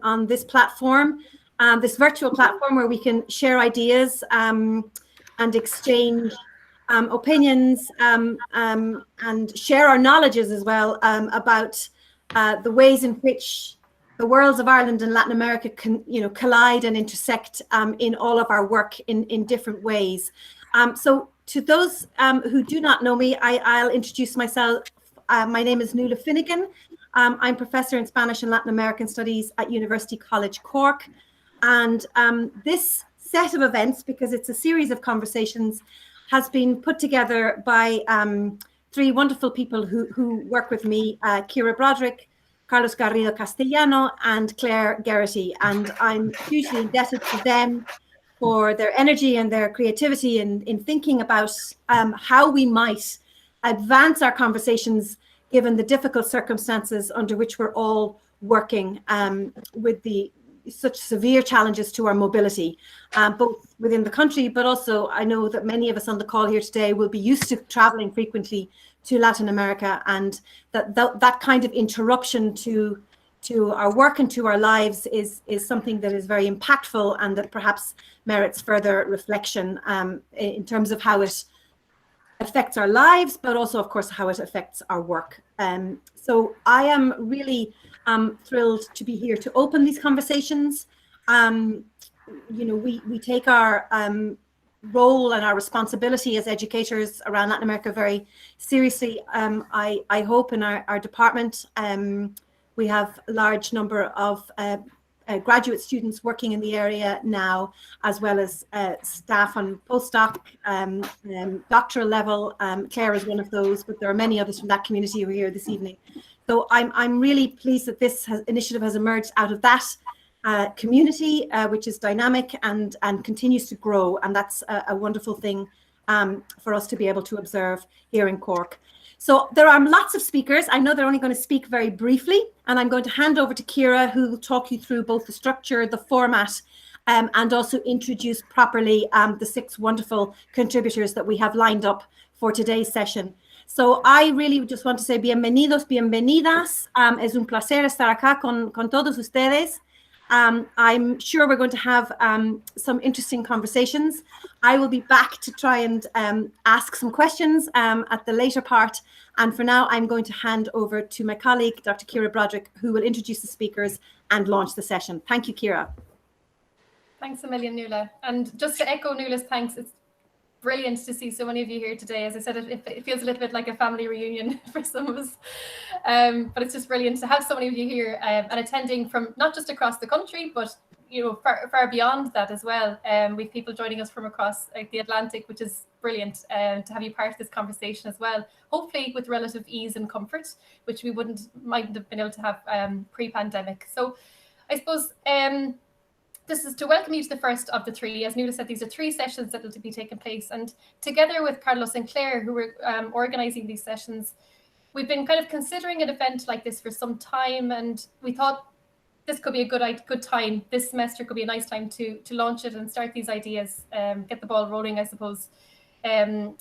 on this platform, this virtual platform where we can share ideas and exchange opinions and share our knowledges as well about the ways in which the worlds of Ireland and Latin America can, collide and intersect in all of our work in different ways. So to those who do not know me, I'll introduce myself. My name is Nuala Finnegan. I'm professor in Spanish and Latin American Studies at University College Cork. And this set of events, because it's a series of conversations, has been put together by three wonderful people who work with me, Kira Broderick, Carlos Garrido Castellano, and Claire Geraghty. And I'm hugely indebted to them for their energy and their creativity in thinking about how we might advance our conversations given the difficult circumstances under which we're all working with such severe challenges to our mobility, both within the country, but also I know that many of us on the call here today will be used to traveling frequently to Latin America, and that kind of interruption to our work and to our lives is something that is very impactful and that perhaps merits further reflection in terms of how it affects our lives, but also, of course, how it affects our work. So I am really thrilled to be here to open these conversations. We take our role and our responsibility as educators around Latin America very seriously. I hope in our department we have a large number of graduate students working in the area now, as well as staff on postdoc, doctoral level. Claire is one of those, but there are many others from that community who are here this evening. So I'm really pleased that this initiative has emerged out of that community, which is dynamic and continues to grow. And that's a wonderful thing for us to be able to observe here in Cork. So there are lots of speakers. I know they're only going to speak very briefly, and I'm going to hand over to Kira, who will talk you through both the structure, the format, and also introduce properly the 6 wonderful contributors that we have lined up for today's session. So I really just want to say bienvenidos, bienvenidas. Es un placer estar acá con todos ustedes. I'm sure we're going to have some interesting conversations. I will be back to try and ask some questions at the later part. And for now, I'm going to hand over to my colleague, Dr. Kira Broderick, who will introduce the speakers and launch the session. Thank you, Kira. Thanks a million, Nuala. And just to echo Nuala's thanks, it's brilliant to see so many of you here today. As I said, it feels a little bit like a family reunion for some of us, but it's just brilliant to have so many of you here and attending from not just across the country, but far beyond that as well. We've people joining us from across the Atlantic, which is brilliant to have you part of this conversation as well. Hopefully with relative ease and comfort, which we mightn't have been able to have pre-pandemic. So I suppose this is to welcome you to the first of the 3. As Nuala said, these are 3 sessions that will be taking place. And together with Carlos and Claire, who were organising these sessions, we've been kind of considering an event like this for some time. And we thought this could be a good time. This semester could be a nice time to launch it and start these ideas, get the ball rolling, I suppose.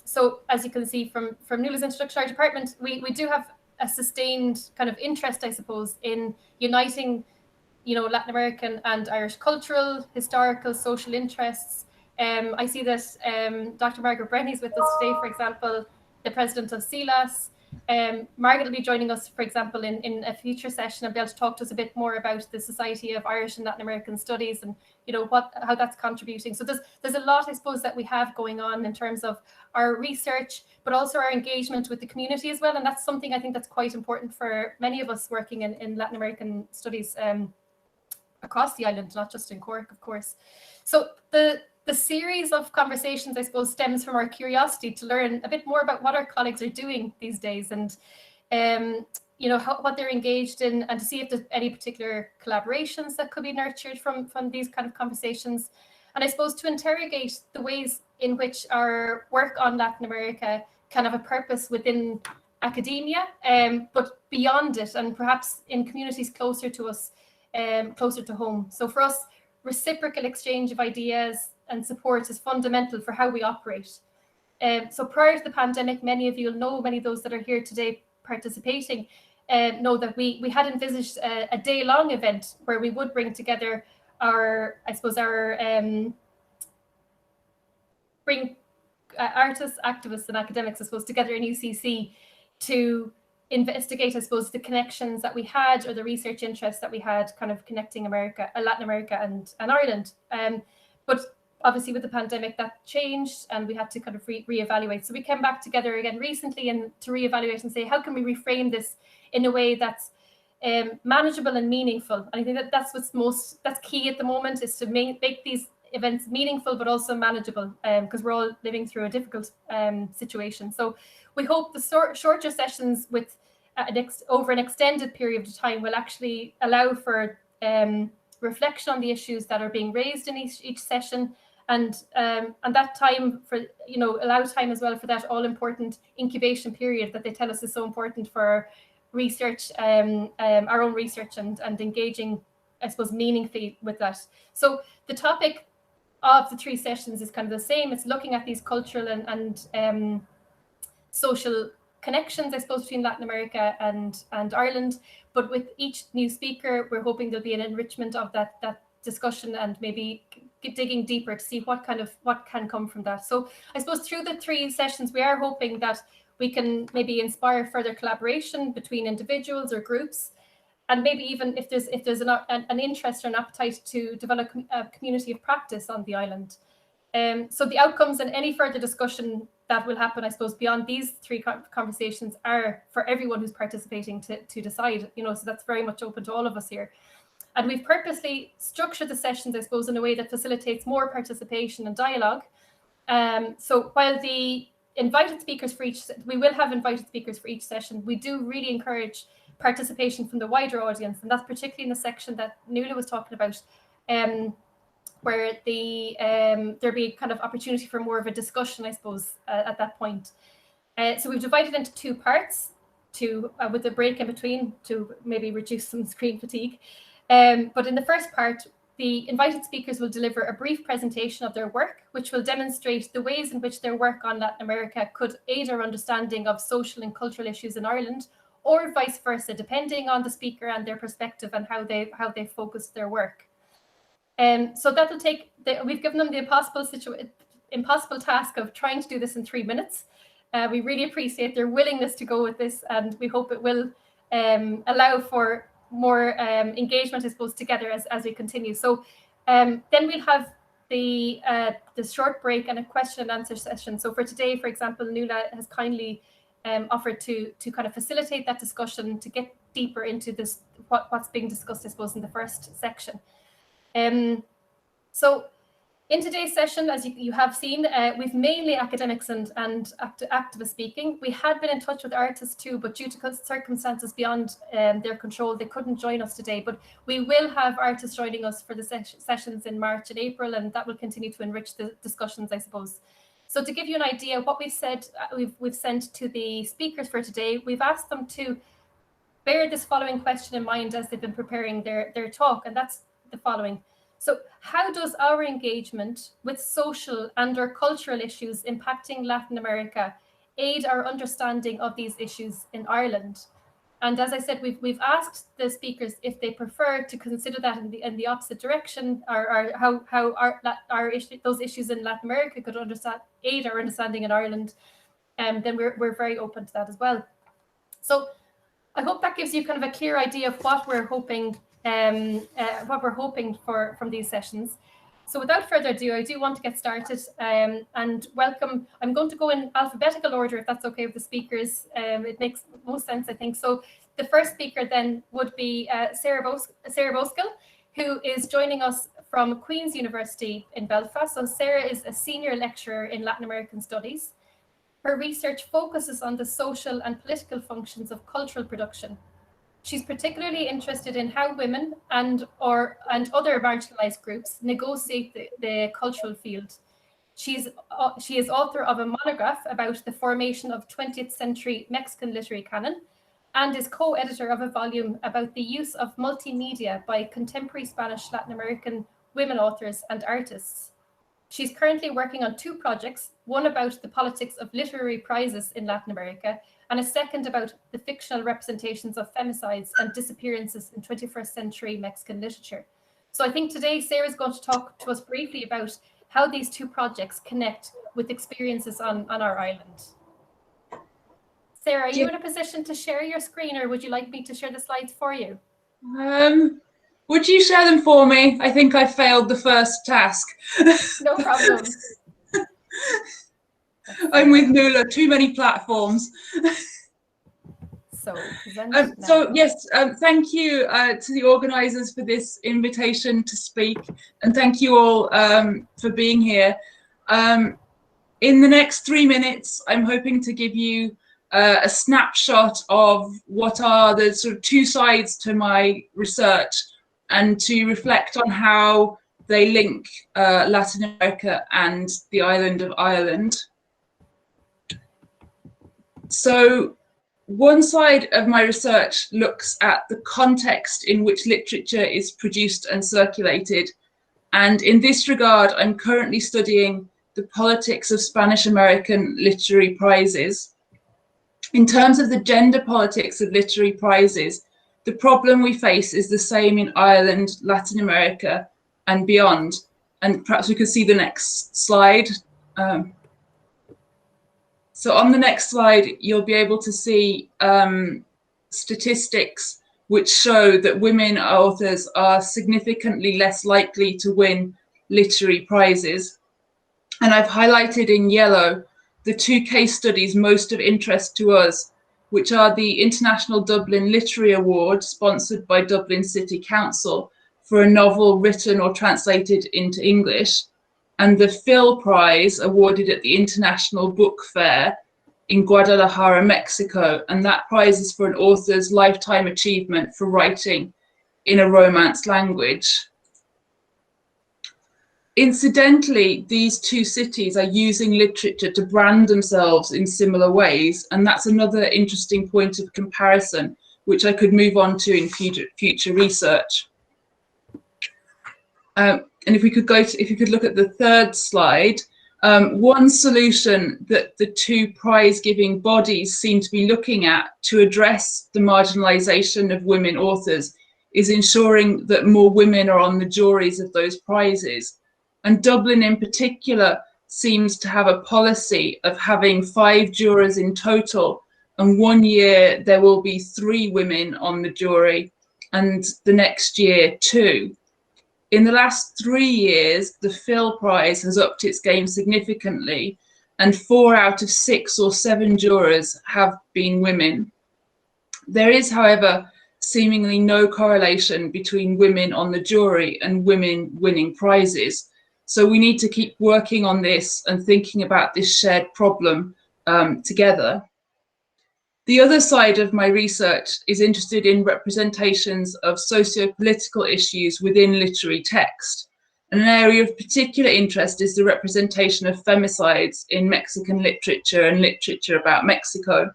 So as you can see from Nuala's introduction, our department, we do have a sustained kind of interest, I suppose, in uniting Latin American and Irish cultural, historical, social interests. I see that Dr. Margaret Brennan is with us today, for example, the president of CELAS. Margaret will be joining us, for example, in a future session and be able to talk to us a bit more about the Society of Irish and Latin American Studies and how that's contributing. So there's a lot, I suppose, that we have going on in terms of our research, but also our engagement with the community as well. And that's something I think that's quite important for many of us working in Latin American studies across the island, not just in Cork, of course. So the series of conversations, I suppose, stems from our curiosity to learn a bit more about what our colleagues are doing these days and, what they're engaged in, and to see if there's any particular collaborations that could be nurtured from these kind of conversations. And I suppose to interrogate the ways in which our work on Latin America can have a purpose within academia, but beyond it, and perhaps in communities closer to us, closer to home. So for us, reciprocal exchange of ideas and support is fundamental for how we operate. So prior to the pandemic, many of you will know, many of those that are here today participating, know that we had envisaged a day-long event where we would bring together bring artists, activists, and academics, I suppose, together in UCC to investigate, I suppose, the connections that we had, or the research interests that we had, kind of connecting Latin America and Ireland. But obviously with the pandemic that changed, and we had to kind of reevaluate. So we came back together again recently and to reevaluate and say, how can we reframe this in a way that's manageable and meaningful? And I think that's key at the moment, is to make these events meaningful but also manageable, because we're all living through a difficult situation. So we hope the shorter sessions with over an extended period of time will actually allow for reflection on the issues that are being raised in each session, and that time for, allow time as well for that all important incubation period that they tell us is so important for research, our own research, and engaging, I suppose, meaningfully with that. So the topic of the 3 sessions is kind of the same. It's looking at these cultural and social connections, I suppose, between Latin America and Ireland. But with each new speaker, we're hoping there'll be an enrichment of that discussion, and maybe digging deeper to see what can come from that. So I suppose through the 3 sessions, we are hoping that we can maybe inspire further collaboration between individuals or groups, and maybe even if there's an interest or an appetite to develop a community of practice on the island. So the outcomes and any further discussion that will happen, I suppose, beyond these 3 conversations are for everyone who's participating to decide, so that's very much open to all of us here. And we've purposely structured the sessions, I suppose, in a way that facilitates more participation and dialogue. So while we will have invited speakers for each session, we do really encourage participation from the wider audience, and that's particularly in the section that Nuala was talking about, where there'll be kind of opportunity for more of a discussion, I suppose, at that point. So we've divided into 2 parts with a break in between to maybe reduce some screen fatigue. But in the first part, the invited speakers will deliver a brief presentation of their work, which will demonstrate the ways in which their work on Latin America could aid our understanding of social and cultural issues in Ireland, or vice versa, depending on the speaker and their perspective and how they focused their work. So we've given them the impossible task of trying to do this in 3 minutes. We really appreciate their willingness to go with this, and we hope it will allow for more engagement, I suppose, together as we continue. So then we'll have the short break and a question and answer session. So for today, for example, Nuala has kindly offered to kind of facilitate that discussion, to get deeper into this, what's being discussed, I suppose, in the first section. So in today's session, as you have seen, we've mainly academics and activist speaking. We had been in touch with artists too, but due to circumstances beyond their control, they couldn't join us today. But we will have artists joining us for the sessions in March and April, and that will continue to enrich the discussions, I suppose. So to give you an idea, what we've said, we've sent to the speakers for today, we've asked them to bear this following question in mind as they've been preparing their talk, and that's the following. So how does our engagement with social and/or cultural issues impacting Latin America aid our understanding of these issues in Ireland? And as I said, we've asked the speakers if they prefer to consider that in the opposite direction, or how those issues in Latin America could aid our understanding in Ireland. And then we're very open to that as well. So I hope that gives you kind of a clear idea of what we're hoping for from these sessions. So without further ado, I do want to get started and welcome. I'm going to go in alphabetical order, if that's okay with the speakers. It makes most sense, I think. So the first speaker then would be Sarah Boskill, who is joining us from Queen's University in Belfast. So Sarah is a senior lecturer in Latin American Studies. Her research focuses on the social and political functions of cultural production. She's particularly interested in how women and other marginalized groups negotiate the cultural field. She is author of a monograph about the formation of 20th century Mexican literary canon, and is co-editor of a volume about the use of multimedia by contemporary Spanish Latin American women authors and artists. She's currently working on 2 projects, one about the politics of literary prizes in Latin America, and a second about the fictional representations of femicides and disappearances in 21st century Mexican literature. So I think today Sarah's going to talk to us briefly about how these two projects connect with experiences on our island. Sarah, are you in a position to share your screen, or would you like me to share the slides for you? Would you share them for me? I think I failed the first task. No problem. I'm with Nuala, too many platforms. So, yes, thank you to the organisers for this invitation to speak, and thank you all for being here. In the next 3 minutes, I'm hoping to give you a snapshot of what are the sort of two sides to my research, and to reflect on how they link Latin America and the island of Ireland. So one side of my research looks at the context in which literature is produced and circulated. And in this regard, I'm currently studying the politics of Spanish American literary prizes. In terms of the gender politics of literary prizes, the problem we face is the same in Ireland, Latin America, and beyond. And perhaps we could see the next slide. So on the next slide, you'll be able to see statistics which show that women authors are significantly less likely to win literary prizes. And I've highlighted in yellow the two case studies most of interest to us, which are the International Dublin Literary Award, sponsored by Dublin City Council for a novel written or translated into English, and the Phil Prize, awarded at the International Book Fair in Guadalajara, Mexico. And that prize is for an author's lifetime achievement for writing in a Romance language. Incidentally, these two cities are using literature to brand themselves in similar ways, and that's another interesting point of comparison, which I could move on to in future research. And if you could look at the third slide, one solution that the two prize-giving bodies seem to be looking at to address the marginalisation of women authors is ensuring that more women are on the juries of those prizes. And Dublin in particular seems to have a policy of having 5 jurors in total, and 1 year there will be 3 women on the jury, and the next year 2. In the last 3 years, the Phil Prize has upped its game significantly, and 4 out of 6 or 7 jurors have been women. There is, however, seemingly no correlation between women on the jury and women winning prizes. So we need to keep working on this and thinking about this shared problem together. The other side of my research is interested in representations of socio-political issues within literary text. And an area of particular interest is the representation of femicides in Mexican literature and literature about Mexico.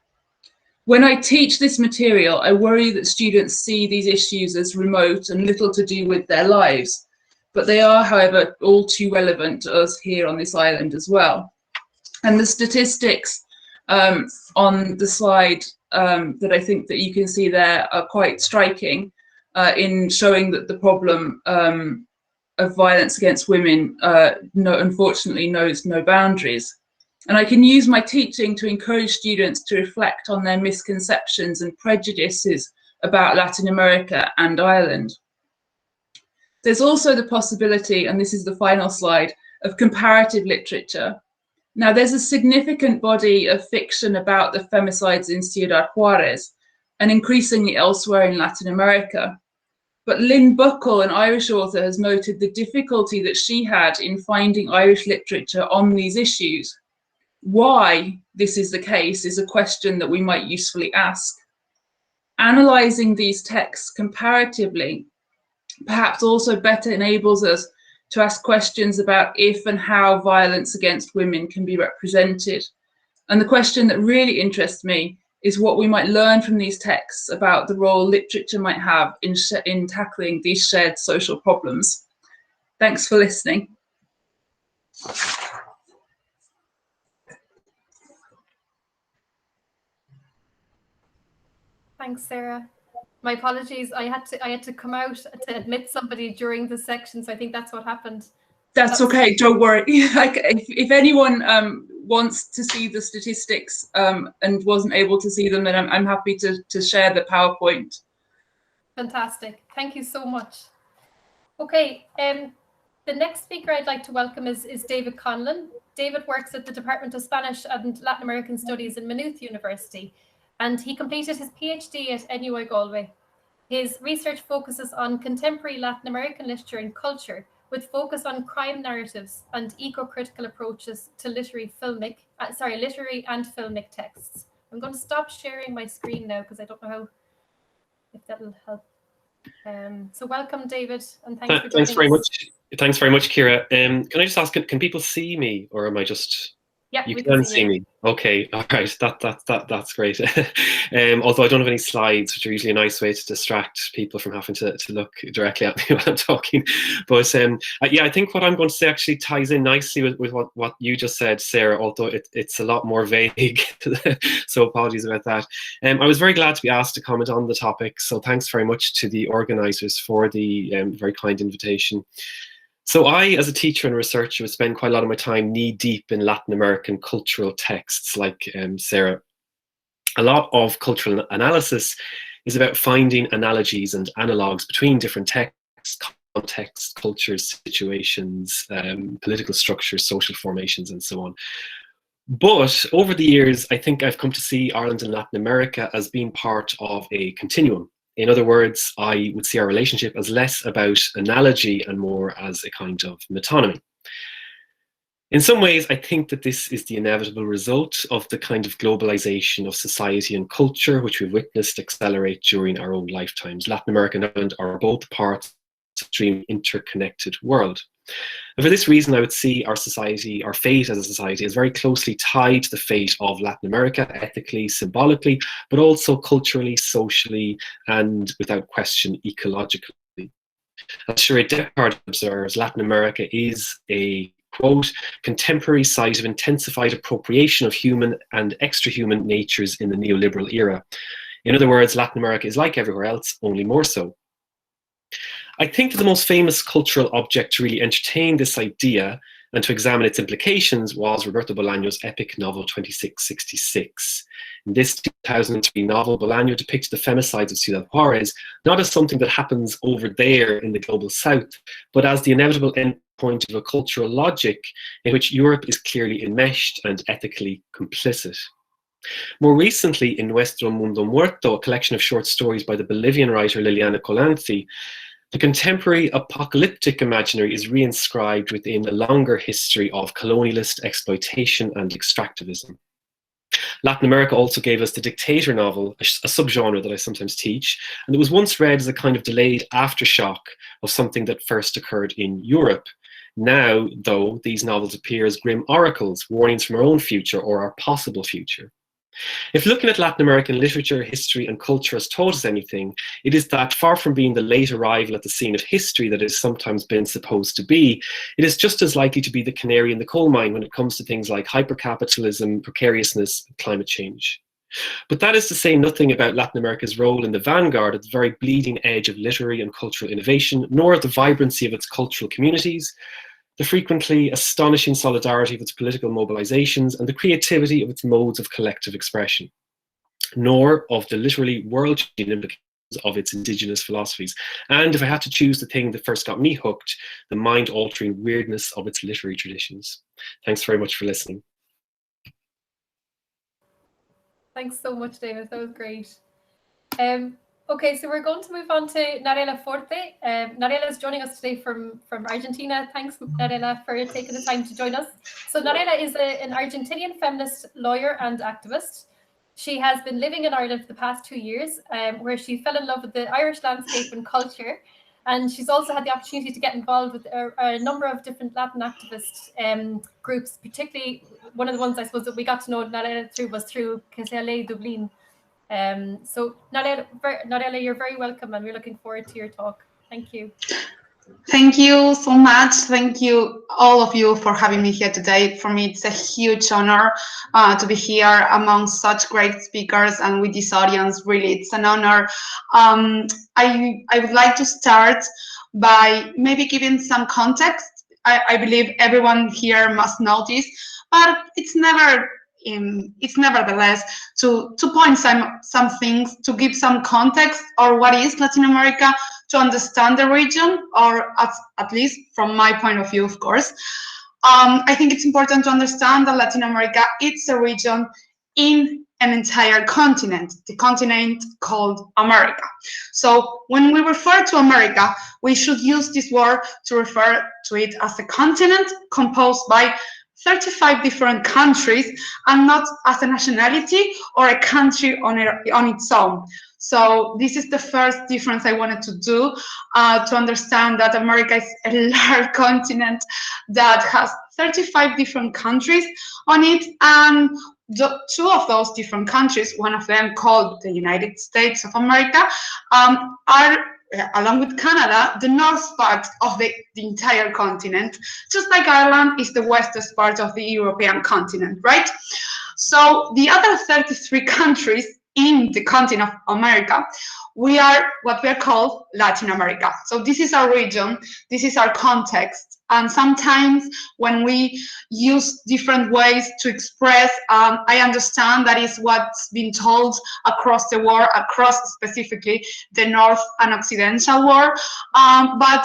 When I teach this material, I worry that students see these issues as remote and little to do with their lives. But they are, however, all too relevant to us here on this island as well. And the statistics on the slide that I think that you can see there are quite striking in showing that the problem of violence against women unfortunately knows no boundaries. And I can use my teaching to encourage students to reflect on their misconceptions and prejudices about Latin America and Ireland. There's also the possibility, and this is the final slide, of comparative literature. Now, there's a significant body of fiction about the femicides in Ciudad Juarez, and increasingly elsewhere in Latin America. But Lynn Buckle, an Irish author, has noted the difficulty that she had in finding Irish literature on these issues. Why this is the case is a question that we might usefully ask. Analysing these texts comparatively perhaps also better enables us to ask questions about if and how violence against women can be represented. And the question that really interests me is what we might learn from these texts about the role literature might have in tackling these shared social problems. Thanks for listening. Thanks, Sarah. My apologies. I had to come out to admit somebody during the section, so I think that's what happened. That's okay. Don't worry. Like, if anyone wants to see the statistics and wasn't able to see them, then I'm happy to share the PowerPoint. Fantastic. Thank you so much. Okay. The next speaker I'd like to welcome is David Conlon. David works at the Department of Spanish and Latin American Studies in Maynooth University, and he completed his PhD at NUI Galway. His research focuses on contemporary Latin American literature and culture, with focus on crime narratives and eco-critical approaches to literary and filmic texts. I'm going to stop sharing my screen now because I don't know if that'll help. So welcome, David, and thanks for joining Thanks very us. much. Thanks very much, Kira. Can I just ask, can people see me, or am I just? Yeah, you we can see you. me. Okay, all right. That's great. Although I don't have any slides, which are usually a nice way to distract people from having to look directly at me while I'm talking. But yeah, I think what I'm going to say actually ties in nicely with what you just said, Sarah. Although it's a lot more vague, so apologies about that. I was very glad to be asked to comment on the topic. So thanks very much to the organisers for the very kind invitation. So I, as a teacher and researcher, would spend quite a lot of my time knee-deep in Latin American cultural texts, like Sarah. A lot of cultural analysis is about finding analogies and analogues between different texts, contexts, cultures, situations, political structures, social formations, and so on. But over the years, I think I've come to see Ireland and Latin America as being part of a continuum. In other words, I would see our relationship as less about analogy and more as a kind of metonymy. In some ways, I think that this is the inevitable result of the kind of globalization of society and culture which we've witnessed accelerate during our own lifetimes. Latin America and Ireland are both parts of an extremely interconnected world. And for this reason, I would see our society, our fate as a society, is very closely tied to the fate of Latin America, ethically, symbolically, but also culturally, socially, and without question, ecologically. As Sheree Deckard observes, Latin America is a, quote, contemporary site of intensified appropriation of human and extra-human natures in the neoliberal era. In other words, Latin America is like everywhere else, only more so. I think that the most famous cultural object to really entertain this idea and to examine its implications was Roberto Bolano's epic novel 2666. In this 2003 novel, Bolano depicts the femicides of Ciudad Juarez not as something that happens over there in the global south, but as the inevitable endpoint of a cultural logic in which Europe is clearly enmeshed and ethically complicit. More recently, in Nuestro Mundo Muerto, a collection of short stories by the Bolivian writer Liliana Colanzi, the contemporary apocalyptic imaginary is reinscribed within a longer history of colonialist exploitation and extractivism. Latin America also gave us the dictator novel, a subgenre that I sometimes teach, and it was once read as a kind of delayed aftershock of something that first occurred in Europe. Now, though, these novels appear as grim oracles, warnings from our own future or our possible future. If looking at Latin American literature, history, and culture has taught us anything, it is that far from being the late arrival at the scene of history that it has sometimes been supposed to be, it is just as likely to be the canary in the coal mine when it comes to things like hypercapitalism, precariousness, and climate change. But that is to say nothing about Latin America's role in the vanguard at the very bleeding edge of literary and cultural innovation, nor of the vibrancy of its cultural communities, the frequently astonishing solidarity of its political mobilizations, and the creativity of its modes of collective expression, nor of the literally world-changing implications of its indigenous philosophies. And if I had to choose the thing that first got me hooked, the mind-altering weirdness of its literary traditions. Thanks very much for listening. Thanks so much, David. That was great. Okay, so we're going to move on to Narella Forte. Narella is joining us today from Argentina. Thanks, Narella, for taking the time to join us. So Narella is an Argentinian feminist lawyer and activist. She has been living in Ireland for the past 2 years, where she fell in love with the Irish landscape and culture. And she's also had the opportunity to get involved with a number of different Latin activist groups, particularly one of the ones I suppose that we got to know Narella through was through Casale Dublin. So Narella, you're very welcome, and we're looking forward to your talk. Thank you. Thank you so much. Thank you, all of you, for having me here today. For me, it's a huge honor to be here among such great speakers and with this audience. Really, it's an honor. I would like to start by maybe giving some context. I believe everyone here must know this, but it's nevertheless to point some things, to give some context or what is Latin America, to understand the region, or at least from my point of view, of course. I think it's important to understand that Latin America, it's a region in an entire continent, the continent called America. So when we refer to America, we should use this word to refer to it as a continent composed by 35 different countries, and not as a nationality or a country on its own. So this is the first difference I wanted to do, to understand that America is a large continent that has 35 different countries on it, and two of those different countries, one of them called the United States of America, are, along with Canada, the north part of the entire continent, just like Ireland is the western part of the European continent, right? So the other 33 countries in the continent of America, we are what we are called Latin America. So this is our region, this is our context. And sometimes when we use different ways to express, I understand that is what's been told across the world, across specifically the North and Occidental world. But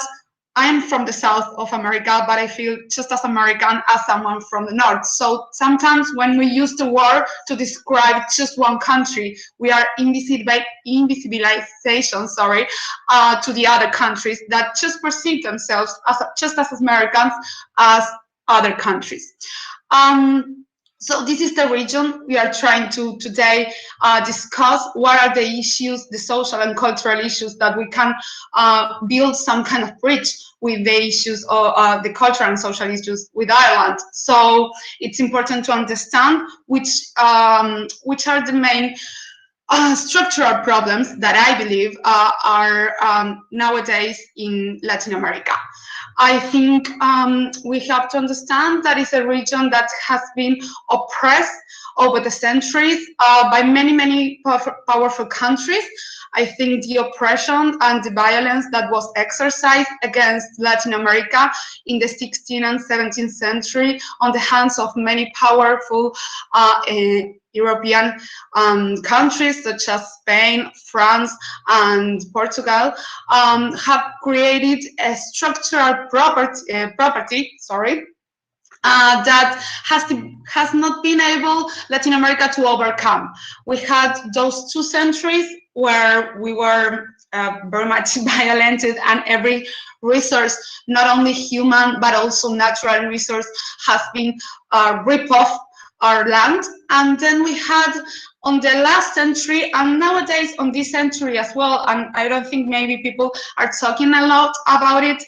I'm from the south of America, but I feel just as American as someone from the north. So sometimes when we use the word to describe just one country, we are invisibilization, to the other countries that just perceive themselves as just as Americans as other countries. So this is the region we are trying to today discuss. What are the issues, the social and cultural issues that we can build some kind of bridge with the issues of the cultural and social issues with Ireland. So it's important to understand which are the main structural problems that I believe are nowadays in Latin America. I think we have to understand that it's a region that has been oppressed over the centuries by many, many powerful countries. I think the oppression and the violence that was exercised against Latin America in the 16th and 17th century on the hands of many powerful European countries such as Spain, France, and Portugal have created a structural property, that has not been able Latin America to overcome. We had those 2 centuries where we were very much violated, and every resource, not only human but also natural resource, has been ripped off our land. And then we had on the last century, and nowadays on this century as well, and I don't think maybe people are talking a lot about it,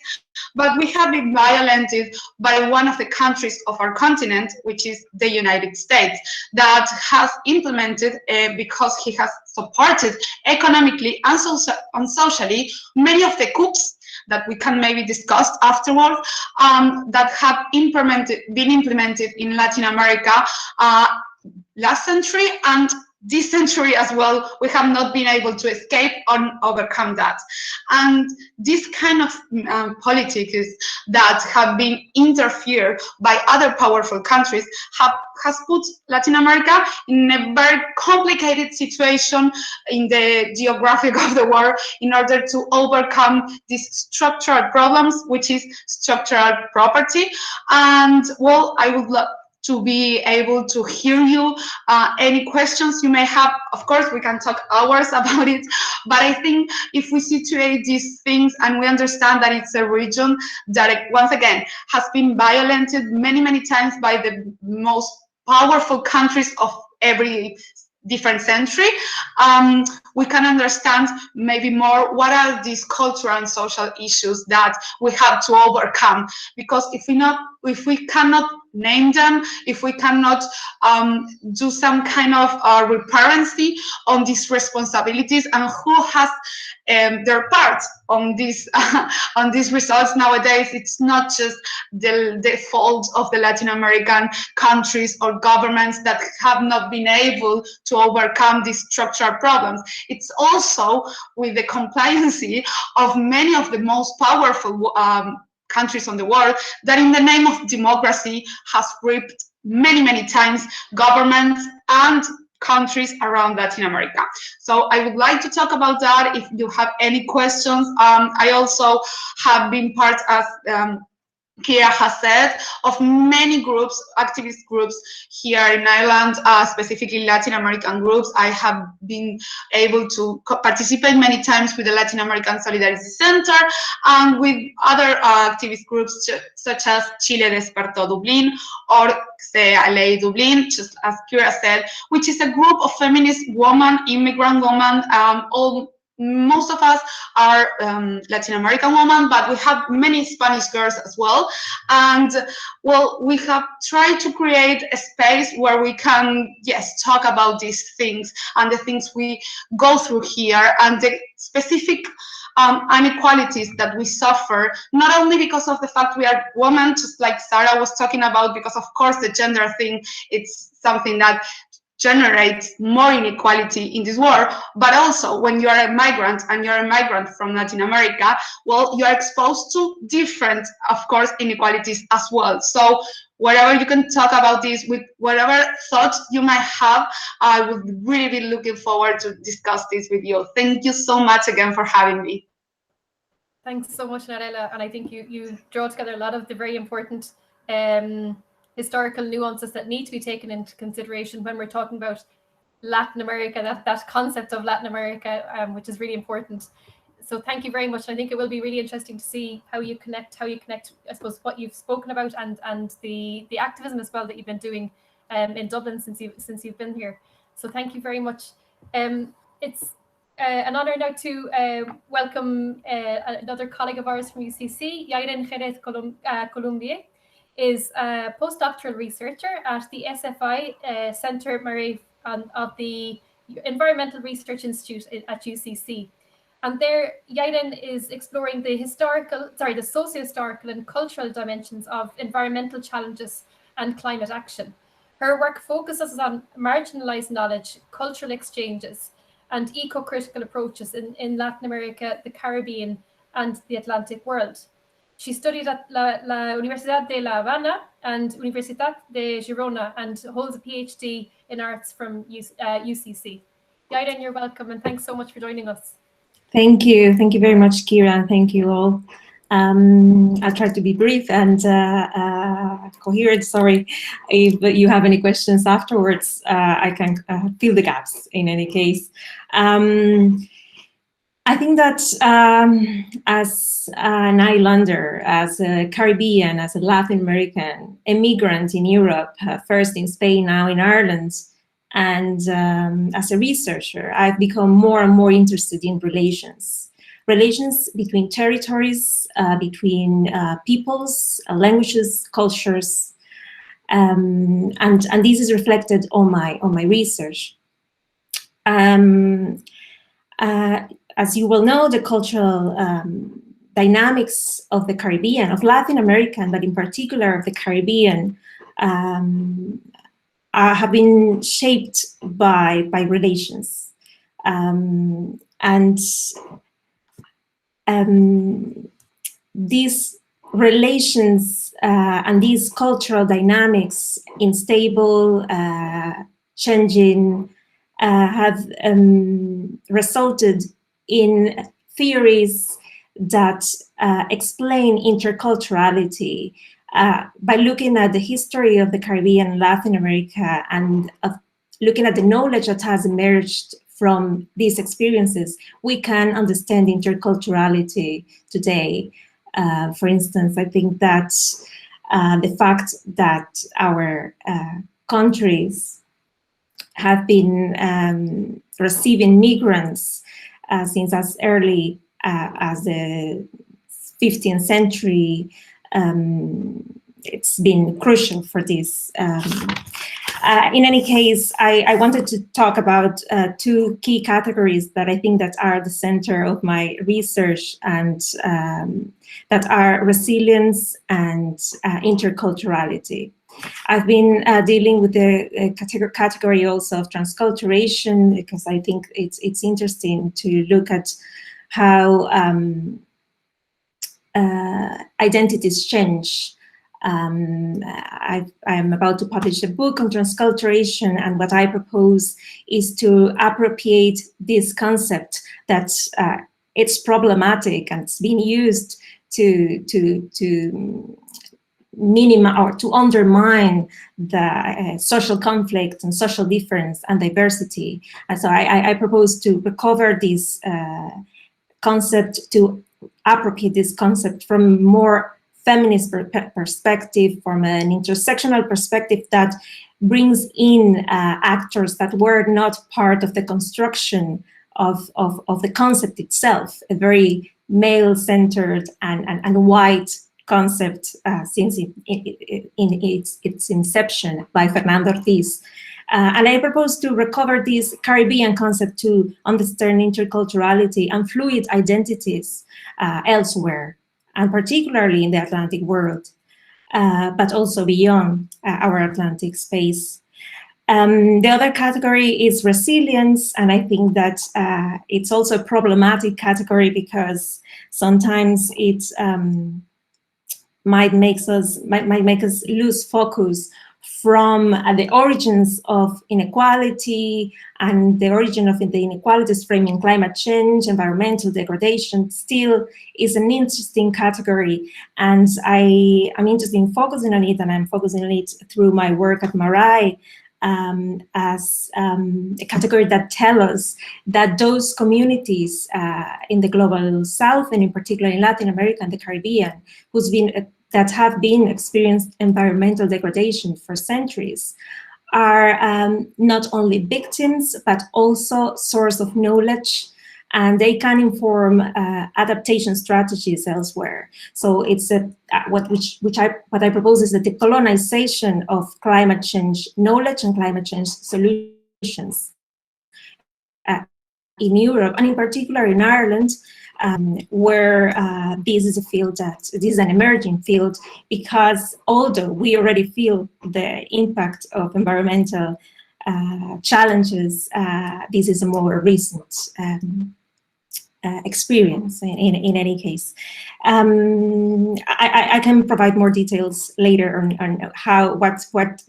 but we have been violated by one of the countries of our continent, which is the United States, that has implemented, because he has supported economically and socially many of the coups that we can maybe discuss afterward, that have been implemented in Latin America last century and this century as well. We have not been able to escape or overcome that. And this kind of politics that have been interfered by other powerful countries has put Latin America in a very complicated situation in the geographic of the world in order to overcome these structural problems, which is structural property. And well, I would love to be able to hear you. Any questions you may have, of course, we can talk hours about it, but I think if we situate these things and we understand that it's a region that, once again, has been violated many, many times by the most powerful countries of every different century, we can understand maybe more what are these cultural and social issues that we have to overcome. Because if we not if we cannot name them, if we cannot do some kind of reparacy on these responsibilities and who has their part on these on these results nowadays. It's not just the fault of the Latin American countries or governments that have not been able to overcome these structural problems. It's also with the compliancy of many of the most powerful countries on the world that in the name of democracy has ripped many times governments and countries around Latin America. So I would like to talk about that if you have any questions. I also have been part, as Kira has said, of many groups, activist groups here in Ireland, specifically Latin American groups. I have been able to participate many times with the Latin American Solidarity Center and with other activist groups such as Chile Despertó Dublín or LA Dublin, just as Kira said, which is a group of feminist women, immigrant women, most of us are Latin American women, but we have many Spanish girls as well. And well, we have tried to create a space where we can, yes, talk about these things and the things we go through here and the specific inequalities that we suffer, not only because of the fact we are women, just like Sarah was talking about, because of course the gender thing, it's something that generates more inequality in this world, but also when you are a migrant and you're a migrant from Latin America, well, you're exposed to different, of course, inequalities as well. So wherever you can talk about this, with whatever thoughts you might have, I would really be looking forward to discuss this with you. Thank you so much again for having me. Thanks so much, Narella. And I think you draw together a lot of the very important historical nuances that need to be taken into consideration when we're talking about Latin America, that concept of Latin America, which is really important. So thank you very much. I think it will be really interesting to see how you connect, I suppose, what you've spoken about and the activism as well that you've been doing in Dublin since you've been here. So thank you very much. It's an honor now to welcome another colleague of ours from UCC, Yairen Jerez Columbier. Is a postdoctoral researcher at the SFI Centre Murray of the Environmental Research Institute at UCC. And there, Yairen is exploring the socio-historical and cultural dimensions of environmental challenges and climate action. Her work focuses on marginalized knowledge, cultural exchanges, and eco-critical approaches in Latin America, the Caribbean, and the Atlantic world. She studied at la Universidad de La Habana and Universidad de Girona and holds a PhD in arts from UCC. Yairen, you're welcome, and thanks so much for joining us. Thank you. Thank you very much, Kira, and thank you all. I'll try to be brief and coherent. Sorry, if you have any questions afterwards, I can fill the gaps in any case. I think that as an islander, as a Caribbean, as a Latin American immigrant in Europe, first in Spain, now in Ireland, and as a researcher, I've become more and more interested in relations between territories, between peoples, languages, cultures, and this is reflected on my research. As you will know, the cultural dynamics of the Caribbean, of Latin American, but in particular of the Caribbean, have been shaped by relations. These relations and these cultural dynamics, unstable, changing, have resulted in theories that explain interculturality by looking at the history of the Caribbean and Latin America and looking at the knowledge that has emerged from these experiences. We can understand interculturality today. For instance, I think that the fact that our countries have been receiving migrants since as early as the 15th century it's been crucial for this. In any case, I wanted to talk about two key categories that I think that are the center of my research, and that are resilience and interculturality. I've been dealing with the category also of transculturation, because I think it's interesting to look at how identities change. I'm about to publish a book on transculturation, and what I propose is to appropriate this concept that it's problematic and it's been used to minimize or to undermine the social conflict and social difference and diversity. And so I propose to recover this concept, to appropriate this concept from more feminist perspective, from an intersectional perspective that brings in actors that were not part of the construction of the concept itself, a very male-centered and white concept since in its inception by Fernando Ortiz. And I propose to recover this Caribbean concept to understand interculturality and fluid identities elsewhere, and particularly in the Atlantic world, but also beyond our Atlantic space. The other category is resilience, and I think that it's also a problematic category because sometimes it might make us lose focus from the origins of inequality, and the origin of the inequalities framing climate change, environmental degradation still is an interesting category. And I'm interested in focusing on it, and I'm focusing on it through my work at Marai as a category that tells us that those communities in the global south, and in particular in Latin America and the Caribbean, that have been experienced environmental degradation for centuries, are not only victims, but also source of knowledge, and they can inform adaptation strategies elsewhere. So it's what I propose is the decolonization of climate change knowledge and climate change solutions in Europe, and in particular in Ireland, where this is a field this is an emerging field, because although we already feel the impact of environmental challenges, this is a more recent experience in any case. I can provide more details later on how what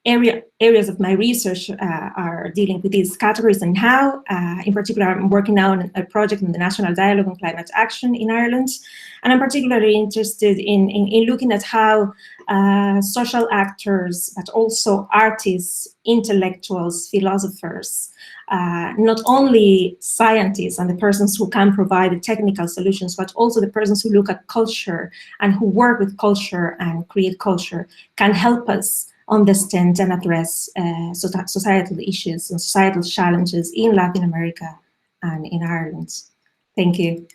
areas of my research are dealing with these categories, and how, in particular, I'm working now on a project in the National Dialogue on Climate Action in Ireland, and I'm particularly interested in looking at how social actors, but also artists, intellectuals, philosophers, not only scientists and the persons who can provide the technical solutions, but also the persons who look at culture and who work with culture and create culture, can help us understand and address societal issues and societal challenges in Latin America and in Ireland. Thank you.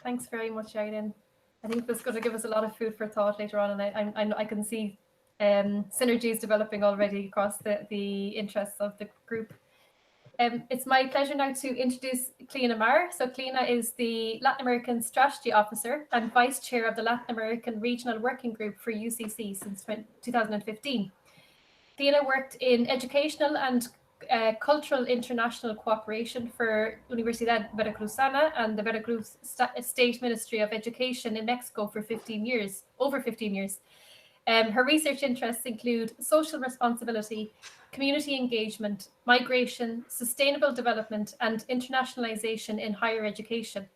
Thanks very much, Aileen. I think this is going to give us a lot of food for thought later on, and I can see synergies developing already across the interests of the group. It's my pleasure now to introduce Cliona Maher. So Cliona is the Latin American Strategy Officer and Vice Chair of the Latin American Regional Working Group for UCC since 2015. Cliona worked in educational and cultural international cooperation for Universidad Veracruzana and the Veracruz State Ministry of Education in Mexico for over 15 years. Her research interests include social responsibility, community engagement, migration, sustainable development, and internationalization in higher education,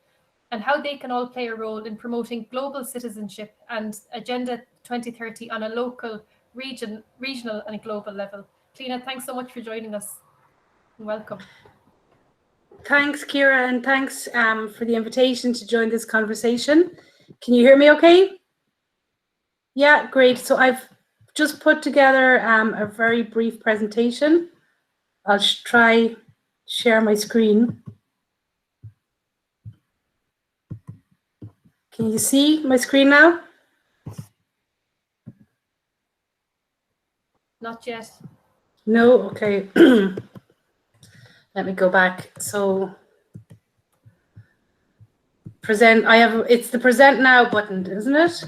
and how they can all play a role in promoting global citizenship and Agenda 2030 on a local, regional, and global level. Cliona, thanks so much for joining us. Welcome. Thanks, Kira, and thanks for the invitation to join this conversation. Can you hear me okay? Yeah, great. So I've just put together a very brief presentation. I'll try share my screen. Can you see my screen now? Not yet. No, okay. Let me go back. So present, it's the present now button, isn't it?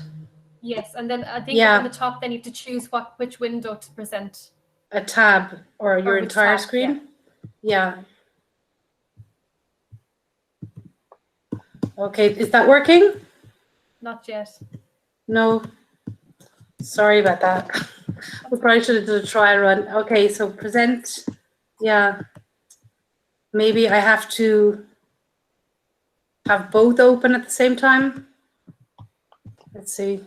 Yes, and then I think on the top, then you have to choose which window to present. A tab or your entire tab, screen? Yeah. Okay, is that working? Not yet. No. Sorry about that. We probably should have done a trial run. Okay, so present. Yeah. Maybe I have to have both open at the same time. Let's see.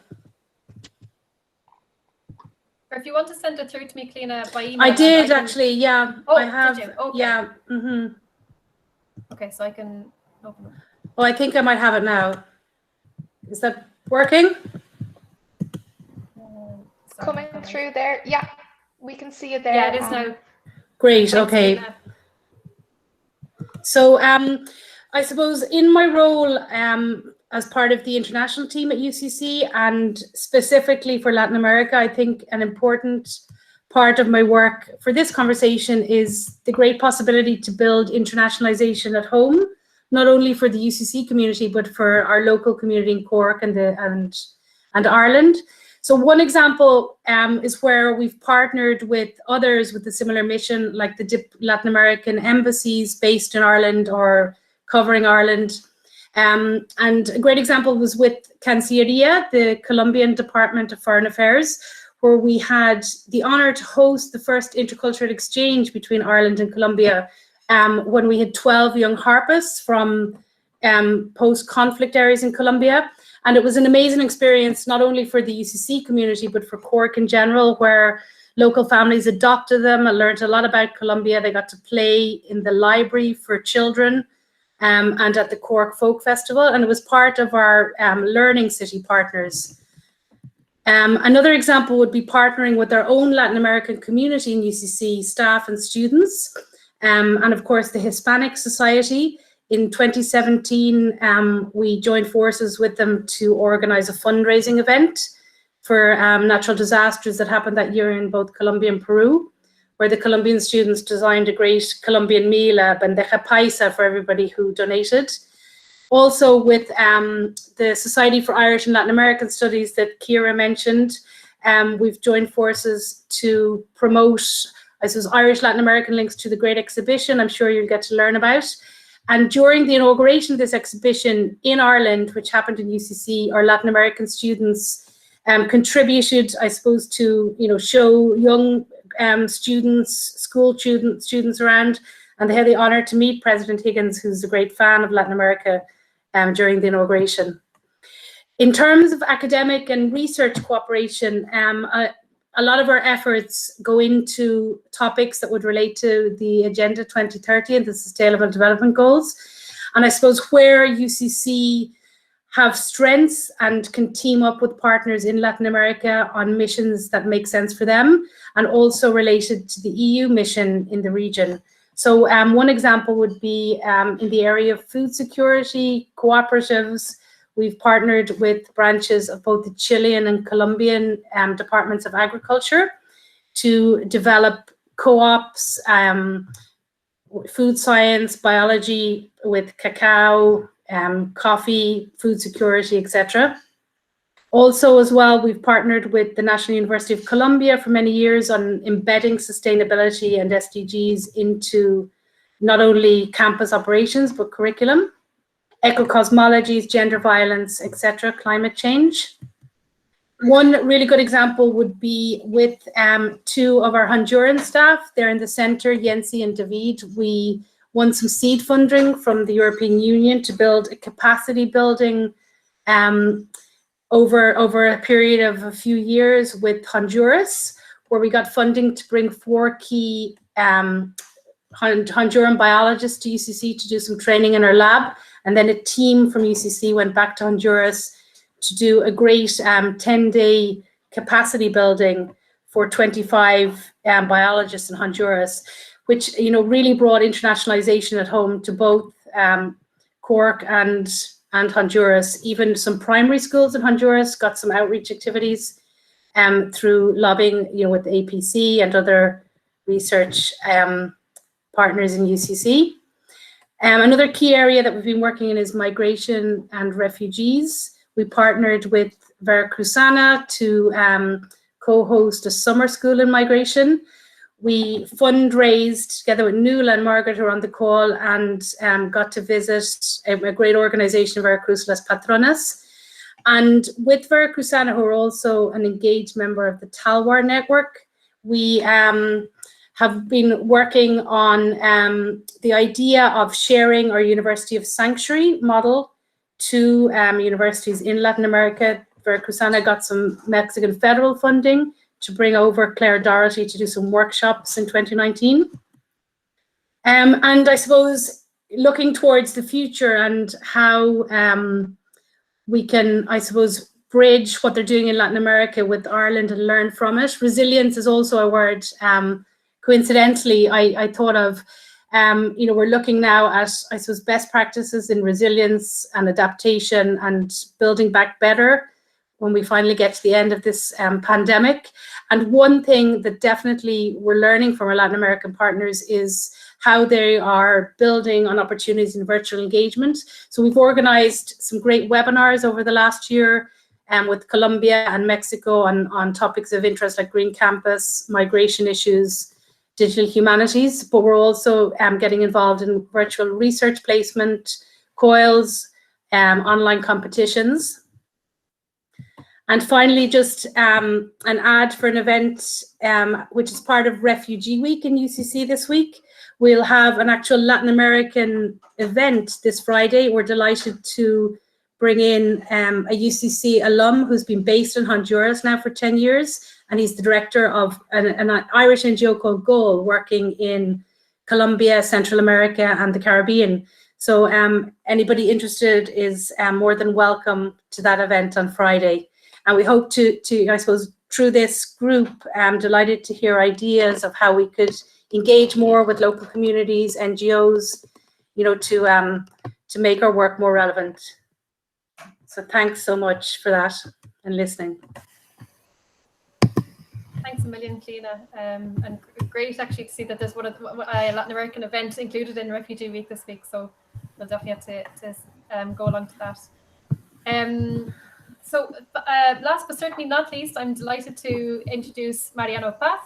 Or if you want to send it through to me, Cliona, by email. I did actually, yeah. Oh, I have. did you? Okay. Yeah. Mm-hmm. Okay, so I can open it. Oh, I think I might have it now. Is that working? Coming through there. Yeah, we can see it there. Yeah, it is now. Great. Okay. So I suppose in my role as part of the international team at UCC and specifically for Latin America, I think an important part of my work for this conversation is the great possibility to build internationalization at home, not only for the UCC community, but for our local community in Cork and Ireland. So one example is where we've partnered with others with a similar mission, like the Latin American embassies based in Ireland or covering Ireland. And a great example was with Cancillería, the Colombian Department of Foreign Affairs, where we had the honor to host the first intercultural exchange between Ireland and Colombia when we had 12 young harpists from post-conflict areas in Colombia. And it was an amazing experience, not only for the UCC community, but for Cork in general, where local families adopted them and learned a lot about Colombia. They got to play in the library for children and at the Cork Folk Festival. And it was part of our Learning City partners. Another example would be partnering with our own Latin American community in UCC, staff and students. And of course, the Hispanic Society. In 2017, we joined forces with them to organize a fundraising event for natural disasters that happened that year in both Colombia and Peru, where the Colombian students designed a great Colombian meal, a bandeja paisa, for everybody who donated. Also with the Society for Irish and Latin American Studies that Kira mentioned, we've joined forces to promote, I suppose, Irish Latin American links to the Great Exhibition. I'm sure you'll get to learn about. And during the inauguration of this exhibition in Ireland, which happened in UCC, our Latin American students contributed, I suppose, to show young students, school students around, and they had the honor to meet President Higgins, who's a great fan of Latin America, during the inauguration. In terms of academic and research cooperation, a lot of our efforts go into topics that would relate to the Agenda 2030 and the Sustainable Development Goals. And I suppose where UCC have strengths and can team up with partners in Latin America on missions that make sense for them, and also related to the EU mission in the region. So one example would be in the area of food security, cooperatives. We've partnered with branches of both the Chilean and Colombian departments of agriculture to develop co-ops, food science, biology with cacao, coffee, food security, etc. Also, as well, we've partnered with the National University of Colombia for many years on embedding sustainability and SDGs into not only campus operations, but curriculum. Eco-cosmologies, gender violence, etc., climate change. One really good example would be with two of our Honduran staff. They're in the center, Yensi and David. We won some seed funding from the European Union to build a capacity building over a period of a few years with Honduras, where we got funding to bring 4 key Honduran biologists to UCC to do some training in our lab. And then a team from UCC went back to Honduras to do a great 10-day capacity building for 25 biologists in Honduras, which really brought internationalization at home to both Cork and Honduras. Even some primary schools in Honduras got some outreach activities. through lobbying, with the APC and other research partners in UCC. Another key area that we've been working in is migration and refugees. We partnered with Veracruzana to co-host a summer school in migration. We fundraised together with Nuala and Margaret, who are on the call, and got to visit a great organization, Veracruz Las Patronas. And with Veracruzana, who are also an engaged member of the Talwar network, we have been working on the idea of sharing our University of Sanctuary model to universities in Latin America. Veracruzana got some Mexican federal funding to bring over Claire Doherty to do some workshops in 2019. And I suppose looking towards the future and how we can, I suppose, bridge what they're doing in Latin America with Ireland and learn from it. Resilience is also a word. Coincidentally, I thought of, we're looking now at, I suppose, best practices in resilience and adaptation and building back better when we finally get to the end of this pandemic. And one thing that definitely we're learning from our Latin American partners is how they are building on opportunities in virtual engagement. So we've organized some great webinars over the last year with Colombia and Mexico on topics of interest like Green Campus, migration issues, digital humanities, but we're also getting involved in virtual research placement, COILs, online competitions. And finally, just an ad for an event which is part of Refugee Week in UCC this week. We'll have an actual Latin American event this Friday. We're delighted to bring in a UCC alum who's been based in Honduras now for 10 years. And he's the director of an Irish NGO called GOAL, working in Colombia, Central America, and the Caribbean. So anybody interested is more than welcome to that event on Friday. And we hope to I suppose, through this group, I'm delighted to hear ideas of how we could engage more with local communities, NGOs, to make our work more relevant. So thanks so much for that and listening. Thanks a million, Cliona, and great actually to see that there's one of the Latin American event included in Refugee Week this week. So we'll definitely have to go along to that. So last but certainly not least, I'm delighted to introduce Mariano Paz.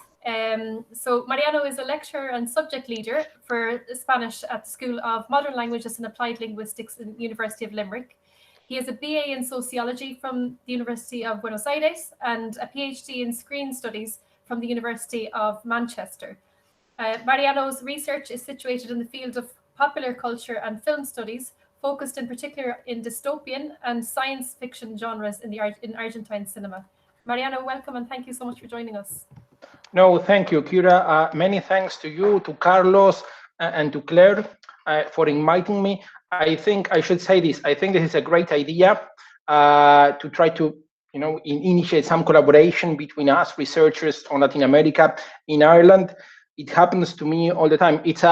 So Mariano is a lecturer and subject leader for Spanish at the School of Modern Languages and Applied Linguistics in the University of Limerick. He has a BA in Sociology from the University of Buenos Aires and a PhD in Screen Studies from the University of Manchester. Mariano's research is situated in the field of popular culture and film studies, focused in particular in dystopian and science fiction genres in Argentine cinema. Mariano, welcome and thank you so much for joining us. No, thank you, Kira. Many thanks to you, to Carlos, and to Claire for inviting me. I think I should say this. I think this is a great idea to try to, initiate some collaboration between us researchers on Latin America in Ireland. It happens to me all the time. It's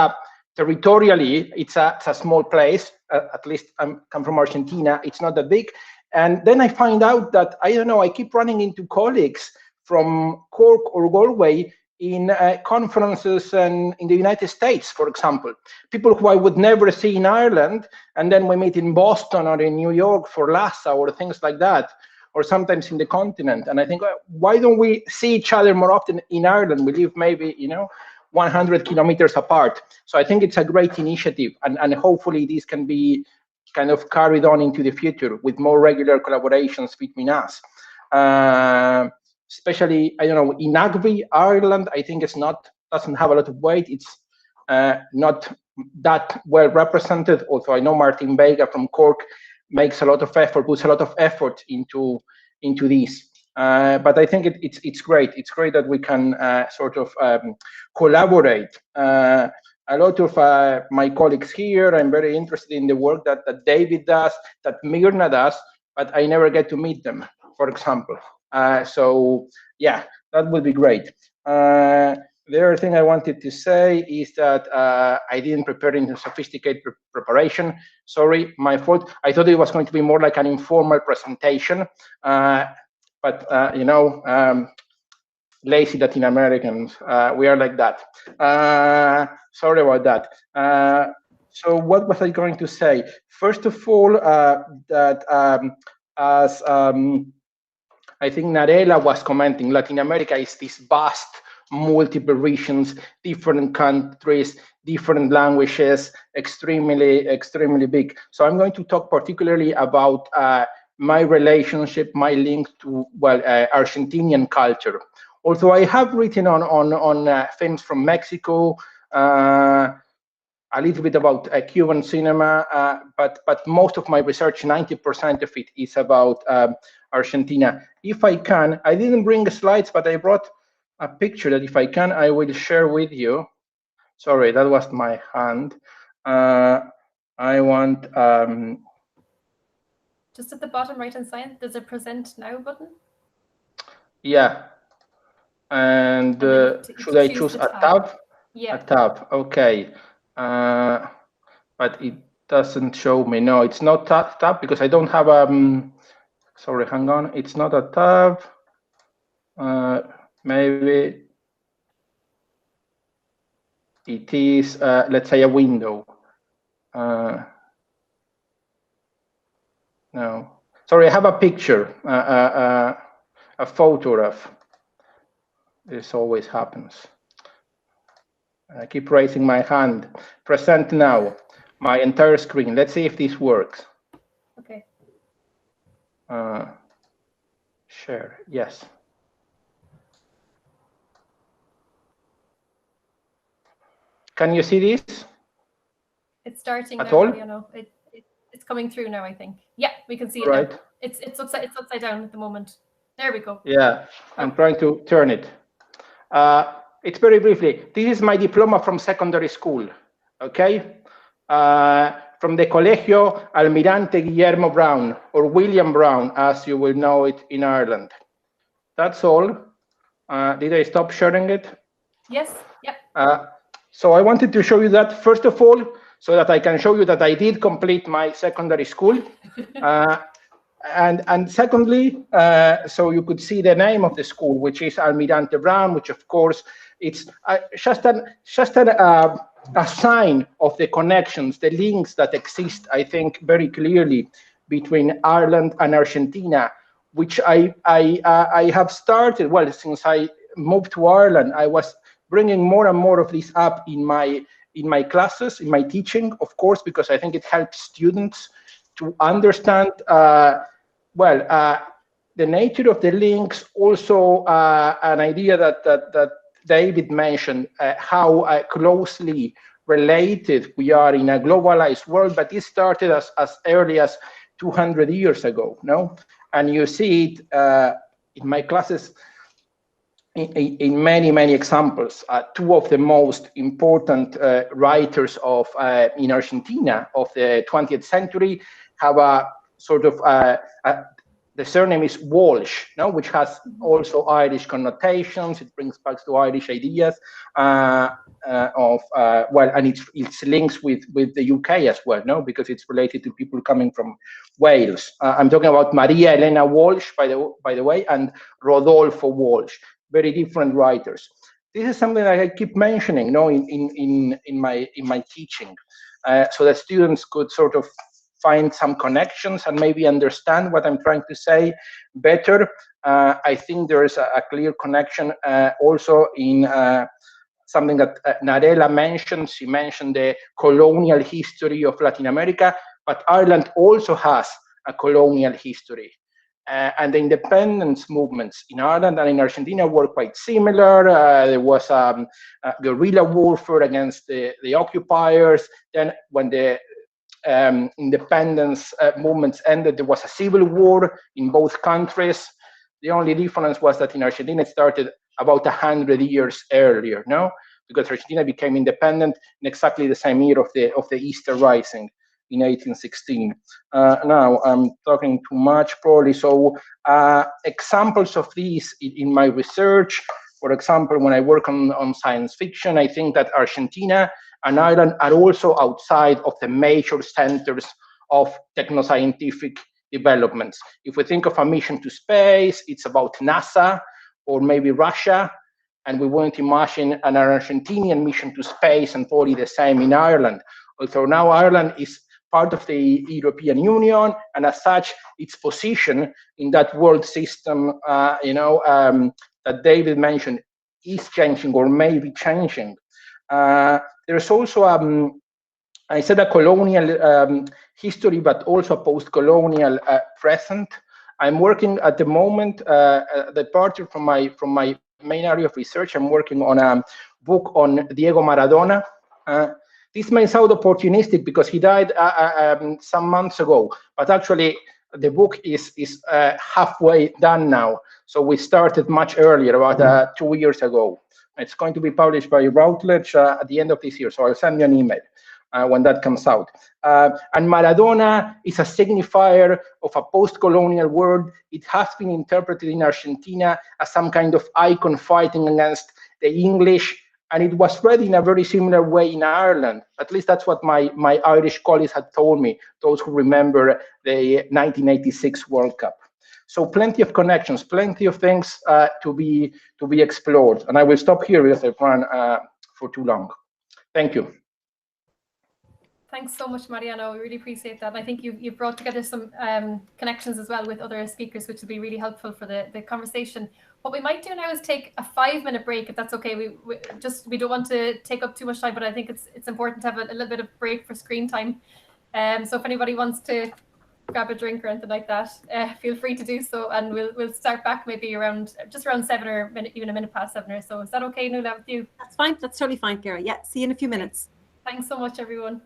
territorially, it's a small place. At least I come from Argentina. It's not that big. And then I find out that, I keep running into colleagues from Cork or Galway in conferences and in the United States, for example, people who I would never see in Ireland, and then we meet in Boston or in New York for LASA or things like that, or sometimes in the continent. And I think, why don't we see each other more often in Ireland? We live maybe, 100 kilometers apart. So I think it's a great initiative, and hopefully this can be kind of carried on into the future with more regular collaborations between us. Especially, in Agri, Ireland, I think doesn't have a lot of weight. It's not that well represented. Also, I know Martin Vega from Cork puts a lot of effort into this. But I think it's great. It's great that we can sort of collaborate. A lot of my colleagues here, I'm very interested in the work that David does, that Mirna does, but I never get to meet them, for example. So yeah, that would be great. The other thing I wanted to say is that I didn't prepare in a sophisticated preparation. Sorry, my fault. I thought it was going to be more like an informal presentation. but you know, lazy Latin Americans, we are like that. Sorry about that. So what was I going to say? First of all, that as I think Narella was commenting, Latin America is this vast, multiple regions, different countries, different languages, extremely big. So I'm going to talk particularly about my relationship, my link to, well, Argentinian culture. Although I have written on films from Mexico, a little bit about Cuban cinema, but most of my research, 90% of it, is about Argentina. If I can, I didn't bring slides, but I brought a picture that if I can, I will share with you. Sorry, that was my hand. I want... Just at the bottom right-hand side, there's a present now button. Yeah. And should I choose a tab? Yeah. A tab, okay. But it doesn't show me. No, it's not tab because I don't have sorry, hang on. It's not a tab. Maybe it is, let's say, a window. No, sorry, I have a picture, a photograph. This always happens. I keep raising my hand. Present now, my entire screen. Let's see if this works. Okay. Share, yes. Can you see this? It's starting at now, all? You know, it's coming through now, I think. Yeah, we can see it right. now. It's upside down at the moment. There we go. Yeah, I'm trying to turn it. It's very briefly. This is my diploma from secondary school. Okay, from the Colegio Almirante Guillermo Brown, or William Brown, as you will know it in Ireland. That's all. Did I stop sharing it? Yes. Yeah. So I wanted to show you that, first of all, so that I can show you that I did complete my secondary school. And secondly, so you could see the name of the school, which is Almirante Brown, which of course it's just a sign of the connections, the links that exist, I think, very clearly between Ireland and Argentina, which I have started, well, since I moved to Ireland, I was bringing more and more of this up in my classes, in my teaching, of course, because I think it helps students to understand, the nature of the links, also an idea that David mentioned, how closely related we are in a globalized world, but this started as early as 200 years ago, no? And you see it in my classes in many examples. Two of the most important writers in Argentina of the 20th century have a sort of the surname is Walsh, no, which has also Irish connotations. It brings back to Irish ideas and it's links with the UK as well, no, because it's related to people coming from Wales. I'm talking about Maria Elena Walsh, by the way, and Rodolfo Walsh. Very different writers. This is something that I keep mentioning, you know, in my teaching, so that students could sort of find some connections and maybe understand what I'm trying to say better. I think there is a clear connection also in something that Narella mentioned. She mentioned the colonial history of Latin America, but Ireland also has a colonial history. And the independence movements in Ireland and in Argentina were quite similar. There was guerrilla warfare against the occupiers. Then when the independence movements ended, there was a civil war in both countries. The only difference was that in Argentina it started about 100 years earlier, no? Because Argentina became independent in exactly the same year of the Easter Rising in 1816. Now I'm talking too much probably. So examples of these in my research, for example, when I work on science fiction, I think that Argentina and Ireland are also outside of the major centers of techno-scientific developments. If we think of a mission to space, it's about NASA or maybe Russia, and we won't imagine an Argentinian mission to space and probably the same in Ireland. Although now Ireland is part of the European Union, and as such, its position in that world system, that David mentioned, is changing or may be changing. There's also, I said, a colonial history, but also a post-colonial present. I'm working at the moment, departure from my main area of research. I'm working on a book on Diego Maradona. This may sound opportunistic because he died some months ago, but actually the book is halfway done now. So we started much earlier, about 2 years ago. It's going to be published by Routledge at the end of this year. So I'll send you an email when that comes out. And Maradona is a signifier of a post-colonial world. It has been interpreted in Argentina as some kind of icon fighting against the English, and it was read in a very similar way in Ireland. At least that's what my Irish colleagues had told me, those who remember the 1986 World Cup. So plenty of connections, plenty of things to be explored. And I will stop here because I've run for too long. Thank you. Thanks so much, Mariano. We really appreciate that. And I think you've brought together some connections as well with other speakers, which will be really helpful for the conversation. What we might do now is take a 5-minute break, if that's okay. We don't want to take up too much time, but I think it's important to have a little bit of break for screen time. So if anybody wants to grab a drink or anything like that, feel free to do so, and we'll start back maybe just around 7 or even a minute past 7 or so. Is that okay, Nuala, with you? That's fine. That's totally fine, Kira. Yeah, see you in a few minutes. Thanks so much, everyone.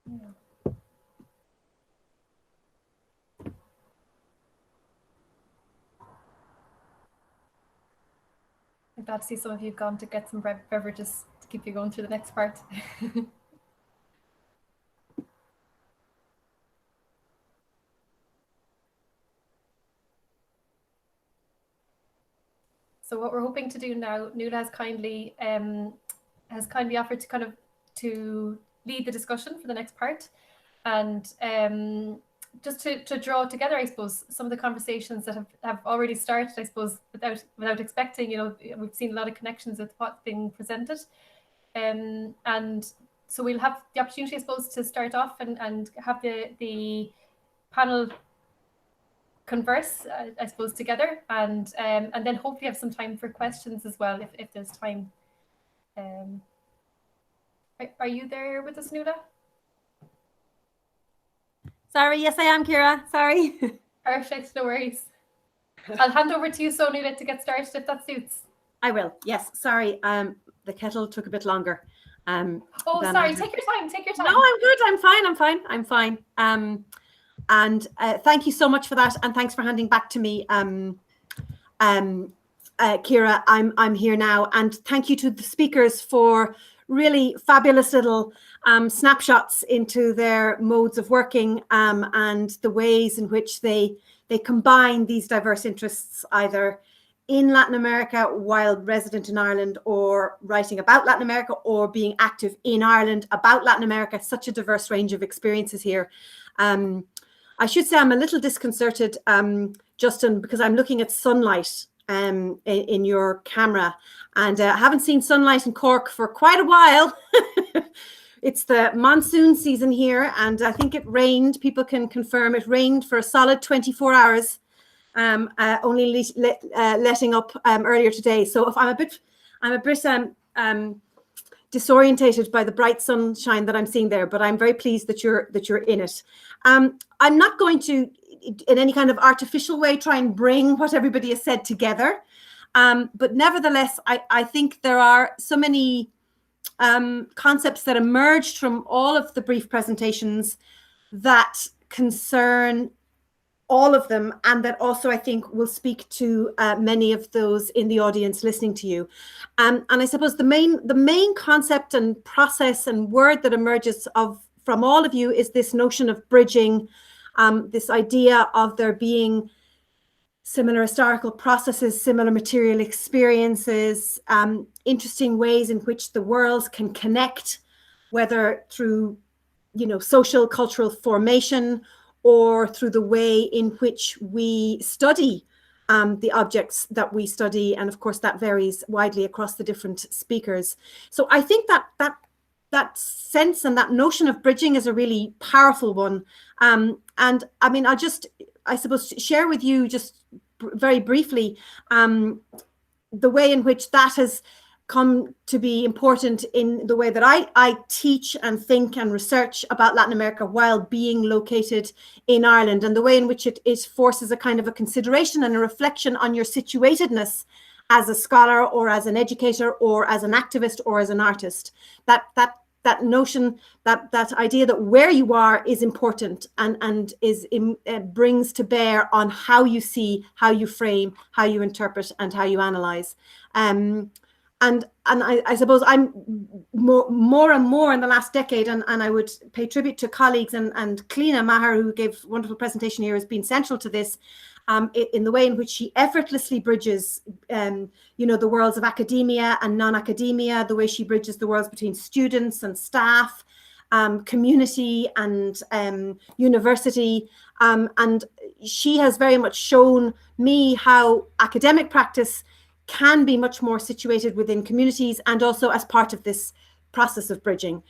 I'm glad to see some of you have gone to get some beverages to keep you going through the next part. So what we're hoping to do now, Nuala has kindly offered to lead the discussion for the next part, and just to draw together, I suppose, some of the conversations that have already started, I suppose, without expecting. We've seen a lot of connections with what's being presented, and so we'll have the opportunity, I suppose, to start off and have the panel converse, I suppose, together, and then hopefully have some time for questions as well, if there's time. Are you there with us, Nuala? Sorry, yes, I am, Ciara. Sorry. Perfect, no worries. I'll hand over to you, so Nuala, to get started, if that suits. I will. Yes. Sorry. The kettle took a bit longer. Oh, sorry. Take your time. Take your time. No, I'm good. I'm fine. And thank you so much for that, and thanks for handing back to me, Ciara. I'm here now, and thank you to the speakers for really fabulous little snapshots into their modes of working, and the ways in which they combine these diverse interests, either in Latin America while resident in Ireland, or writing about Latin America, or being active in Ireland about Latin America. Such a diverse range of experiences here. I should say I'm a little disconcerted, Justin, because I'm looking at sunlight in your camera, and I haven't seen sunlight in Cork for quite a while. It's the monsoon season here, and I think it rained. People can confirm it rained for a solid 24 hours, only letting up earlier today. So if I'm a bit disorientated by the bright sunshine that I'm seeing there, but I'm very pleased that you're in it. I'm not going to, in any kind of artificial way, try and bring what everybody has said together. But nevertheless, I think there are so many concepts that emerged from all of the brief presentations that concern all of them, and that also I think will speak to many of those in the audience listening to you. And I suppose the main concept and process and word that emerges from all of you is this notion of bridging, this idea of there being similar historical processes, similar material experiences, interesting ways in which the worlds can connect, whether through, social, cultural formation, or through the way in which we study the objects that we study. And of course, that varies widely across the different speakers. So I think that sense and that notion of bridging is a really powerful one. And I mean, I suppose, share with you just very briefly the way in which that has come to be important in the way that I teach and think and research about Latin America while being located in Ireland, and the way in which it forces a kind of a consideration and a reflection on your situatedness as a scholar, or as an educator, or as an activist, or as an artist. That notion, that idea that where you are is important, and brings to bear on how you see, how you frame, how you interpret, and how you analyze. And I suppose I'm more and more in the last decade, and I would pay tribute to colleagues, and Cliona Maher, who gave a wonderful presentation here, has been central to this, in the way in which she effortlessly bridges, the worlds of academia and non-academia, the way she bridges the worlds between students and staff, community and university. And she has very much shown me how academic practice can be much more situated within communities, and also as part of this process of bridging.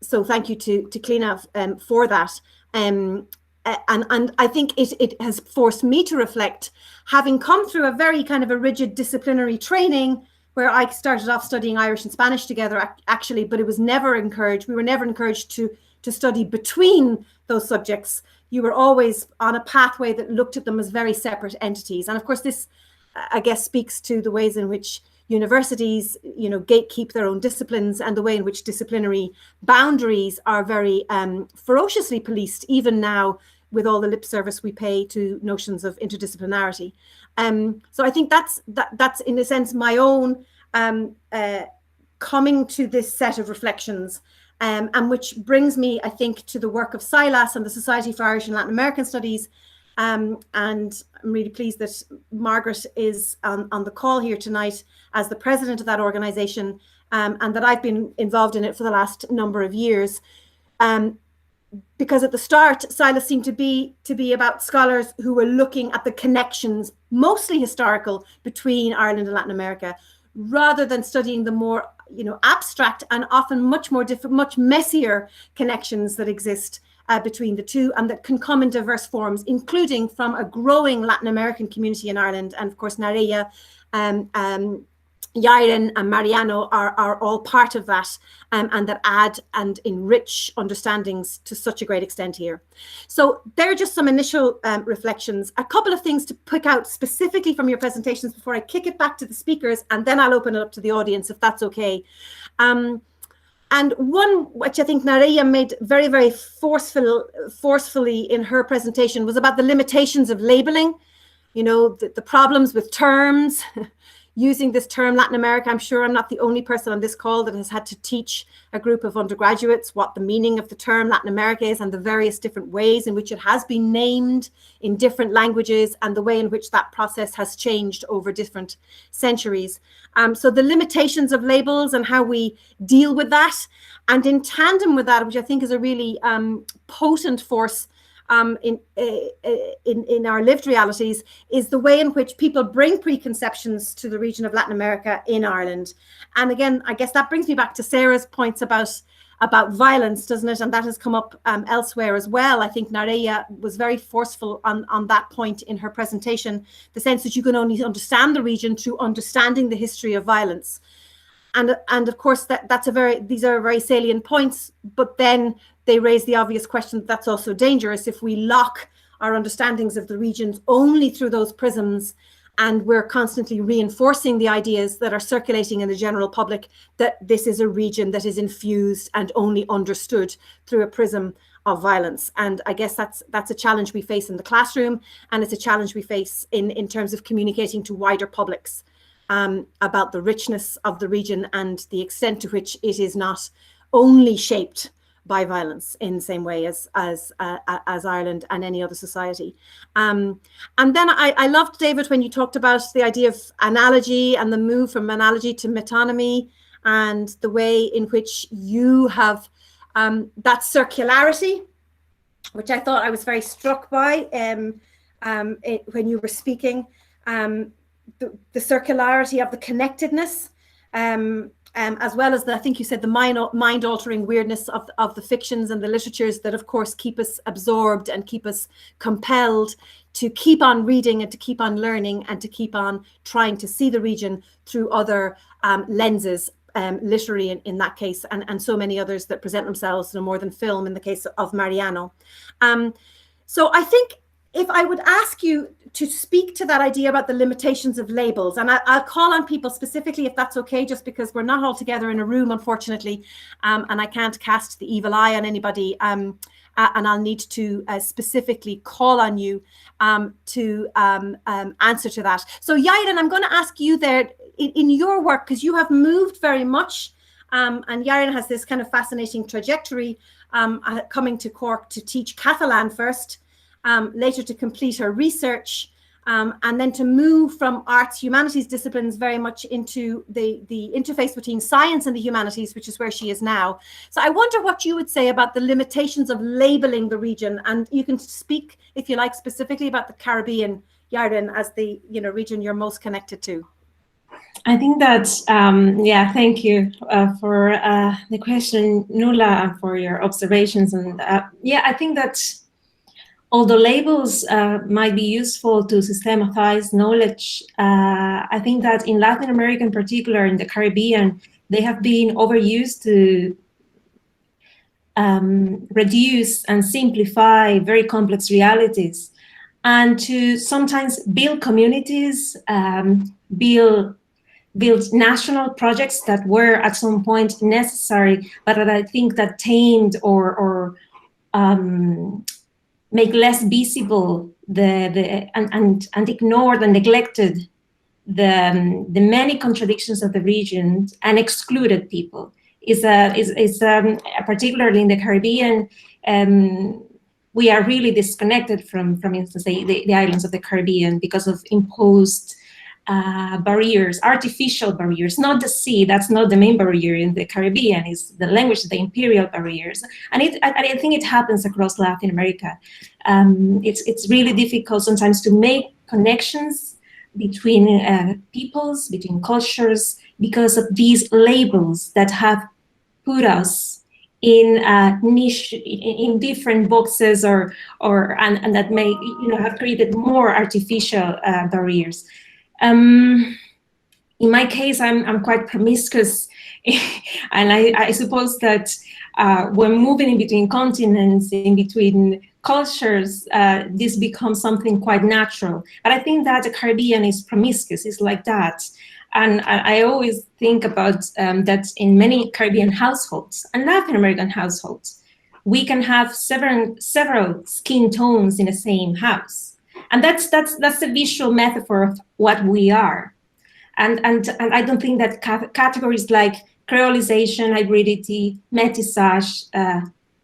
So thank you to Cliona for that. And I think it has forced me to reflect, having come through a very kind of a rigid disciplinary training, where I started off studying Irish and Spanish together, actually, but it was never encouraged. We were never encouraged to study between those subjects. You were always on a pathway that looked at them as very separate entities. And of course, this, I guess, speaks to the ways in which universities, gatekeep their own disciplines, and the way in which disciplinary boundaries are very ferociously policed, even now, with all the lip service we pay to notions of interdisciplinarity. So I think that's in a sense my own coming to this set of reflections, and which brings me, I think, to the work of SCILAS and the Society for Irish and Latin American Studies. And I'm really pleased that Margaret is on the call here tonight as the president of that organization, and that I've been involved in it for the last number of years. Because at the start, SCILAS seemed to be about scholars who were looking at the connections, mostly historical, between Ireland and Latin America, rather than studying the more abstract and often much more different, much messier connections that exist between the two, and that can come in diverse forms, including from a growing Latin American community in Ireland. And of course, Narella, Jairen and Mariano are all part of that, and that add and enrich understandings to such a great extent here. So there are just some initial reflections. A couple of things to pick out specifically from your presentations before I kick it back to the speakers, and then I'll open it up to the audience, if that's okay. And one which I think Narella made very, very forcefully in her presentation was about the limitations of labeling, the problems with terms. Using this term Latin America, I'm sure I'm not the only person on this call that has had to teach a group of undergraduates what the meaning of the term Latin America is, and the various different ways in which it has been named in different languages, and the way in which that process has changed over different centuries. So the limitations of labels and how we deal with that, and in tandem with that, which I think is a really potent force in our lived realities, is the way in which people bring preconceptions to the region of Latin America in Ireland. And again, I guess that brings me back to Sarah's points about violence, doesn't it? And that has come up elsewhere as well. I think Narella was very forceful on that point in her presentation, the sense that you can only understand the region through understanding the history of violence. And of course, these are very salient points, but then they raise the obvious question that's also dangerous if we lock our understandings of the regions only through those prisms, and we're constantly reinforcing the ideas that are circulating in the general public that this is a region that is infused and only understood through a prism of violence. And I guess that's a challenge we face in the classroom, and it's a challenge we face in terms of communicating to wider publics about the richness of the region and the extent to which it is not only shaped by violence in the same way as Ireland and any other society. And then I loved, David, when you talked about the idea of analogy and the move from analogy to metonymy, and the way in which you have that circularity, which I thought I was very struck by when you were speaking. The circularity of the connectedness, as well as I think you said the mind-altering weirdness of the fictions and the literatures that, of course, keep us absorbed and keep us compelled to keep on reading and to keep on learning and to keep on trying to see the region through other lenses, literary in that case, and so many others that present themselves no more than film in the case of Mariano. So I think if I would ask you to speak to that idea about the limitations of labels, and I'll call on people specifically, if that's okay, just because we're not all together in a room, unfortunately, and I can't cast the evil eye on anybody, and I'll need to specifically call on you to answer to that. So Jairen, I'm going to ask you there, in your work, because you have moved very much, and Jairen has this kind of fascinating trajectory, coming to Cork to teach Catalan first, later to complete her research, and then to move from arts humanities disciplines very much into the interface between science and the humanities, which is where she is now. So I wonder what you would say about the limitations of labeling the region, and you can speak, if you like, specifically about the Caribbean, Jairen, as the region you're most connected to. I think that, thank you for the question, Nuala, and for your observations. And I think that although labels might be useful to systematize knowledge, I think that in Latin America in particular, in the Caribbean, they have been overused to reduce and simplify very complex realities, and to sometimes build communities, build build national projects that were at some point necessary, but that I think that tamed or make less visible and ignored and neglected the many contradictions of the region and excluded people. Particularly in the Caribbean, we are really disconnected from instance, the islands of the Caribbean because of imposed barriers, artificial barriers, not the sea. That's not the main barrier in the Caribbean. It's the language, the imperial barriers, and I think it happens across Latin America. It's really difficult sometimes to make connections between peoples, between cultures, because of these labels that have put us in niche, in different boxes, and that may have created more artificial barriers. In my case, I'm quite promiscuous, and I suppose that when moving in between continents, in between cultures, this becomes something quite natural. But I think that the Caribbean is promiscuous, it's like that. And I always think about that in many Caribbean households and Latin American households, we can have several skin tones in the same house. And that's a visual metaphor of what we are. And I don't think that categories like creolization, hybridity, métissage,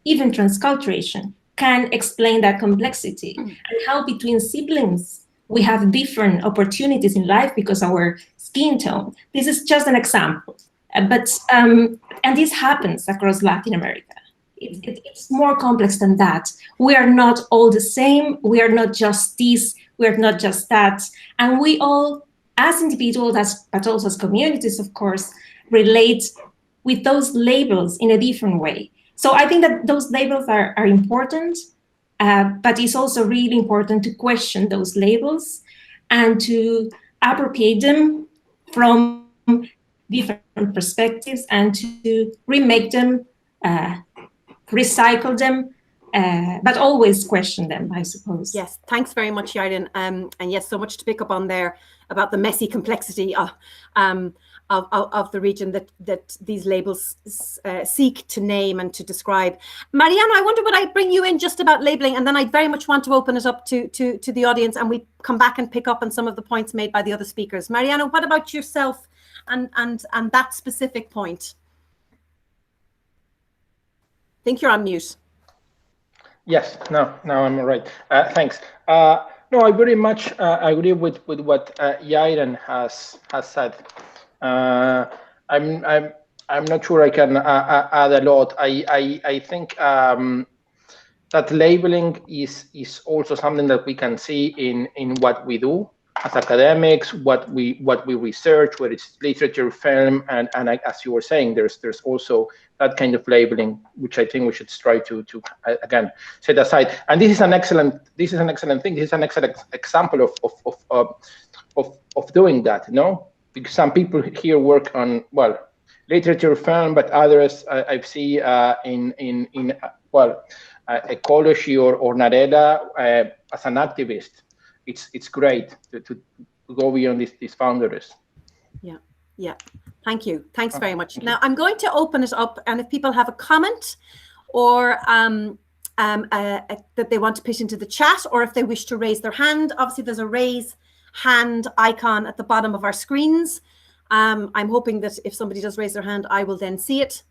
even transculturation can explain that complexity and how between siblings we have different opportunities in life because our skin tone. This is just an example, and this happens across Latin America. It's more complex than that. We are not all the same. We are not just this. We are not just that. And we all, as individuals, but also as communities, of course, relate with those labels in a different way. So I think that those labels are important, but it's also really important to question those labels and to appropriate them from different perspectives and to remake them, recycle them, but always question them, I suppose. Yes, thanks very much, Yarin. And yes, so much to pick up on there about the messy complexity of the region that these labels seek to name and to describe. Mariana, I wonder would I bring you in just about labeling, and then I very much want to open it up to the audience, and we come back and pick up on some of the points made by the other speakers. Mariana, what about yourself and that specific point? I think you're on mute. Yes, now I'm all right. Thanks. No, I very much agree with what Yair has said. I'm not sure I can add a lot. I think that labeling is also something that we can see in what we do as academics, what we research, whether it's literature, film, and as you were saying, there's also that kind of labeling, which I think we should try to again set aside. And this is an excellent thing. This is an excellent example of doing that. Because some people here work on literature, film, but others I see in ecology or Narella as an activist. It's great to go beyond these boundaries. Yeah. Thank you. Thanks very much. Now I'm going to open it up, and if people have a comment or that they want to put into the chat, or if they wish to raise their hand, obviously there's a raise hand icon at the bottom of our screens. I'm hoping that if somebody does raise their hand, I will then see it.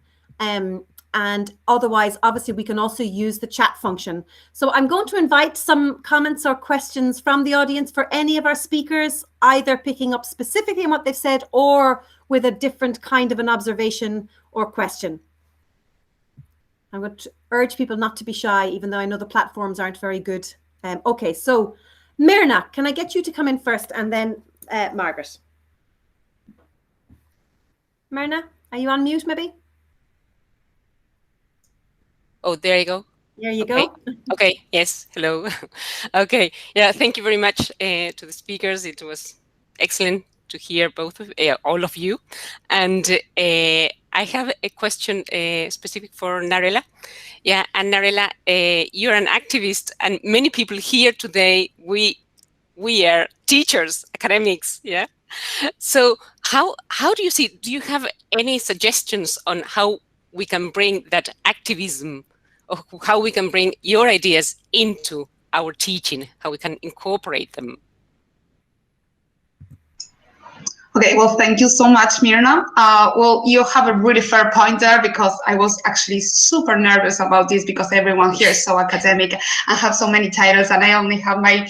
And otherwise, obviously, we can also use the chat function. So I'm going to invite some comments or questions from the audience for any of our speakers, either picking up specifically on what they've said or with a different kind of an observation or question. I'm going to urge people not to be shy, even though I know the platforms aren't very good. Okay, so Myrna, can I get you to come in first, and then Margaret? Myrna, are you on mute maybe? Oh, there you go. There you go. Okay, yes, hello. Okay, yeah, thank you very much to the speakers. It was excellent to hear all of you. And I have a question specific for Narella. Yeah, and Narella, you're an activist, and many people here today, we are teachers, academics, yeah? So how do you see? Do you have any suggestions on how we can bring that activism, or how we can bring your ideas into our teaching, how we can incorporate them? Okay, well, thank you so much, Mirna. Well, you have a really fair point there, because I was actually super nervous about this, because everyone here is so academic and have so many titles, and I only have my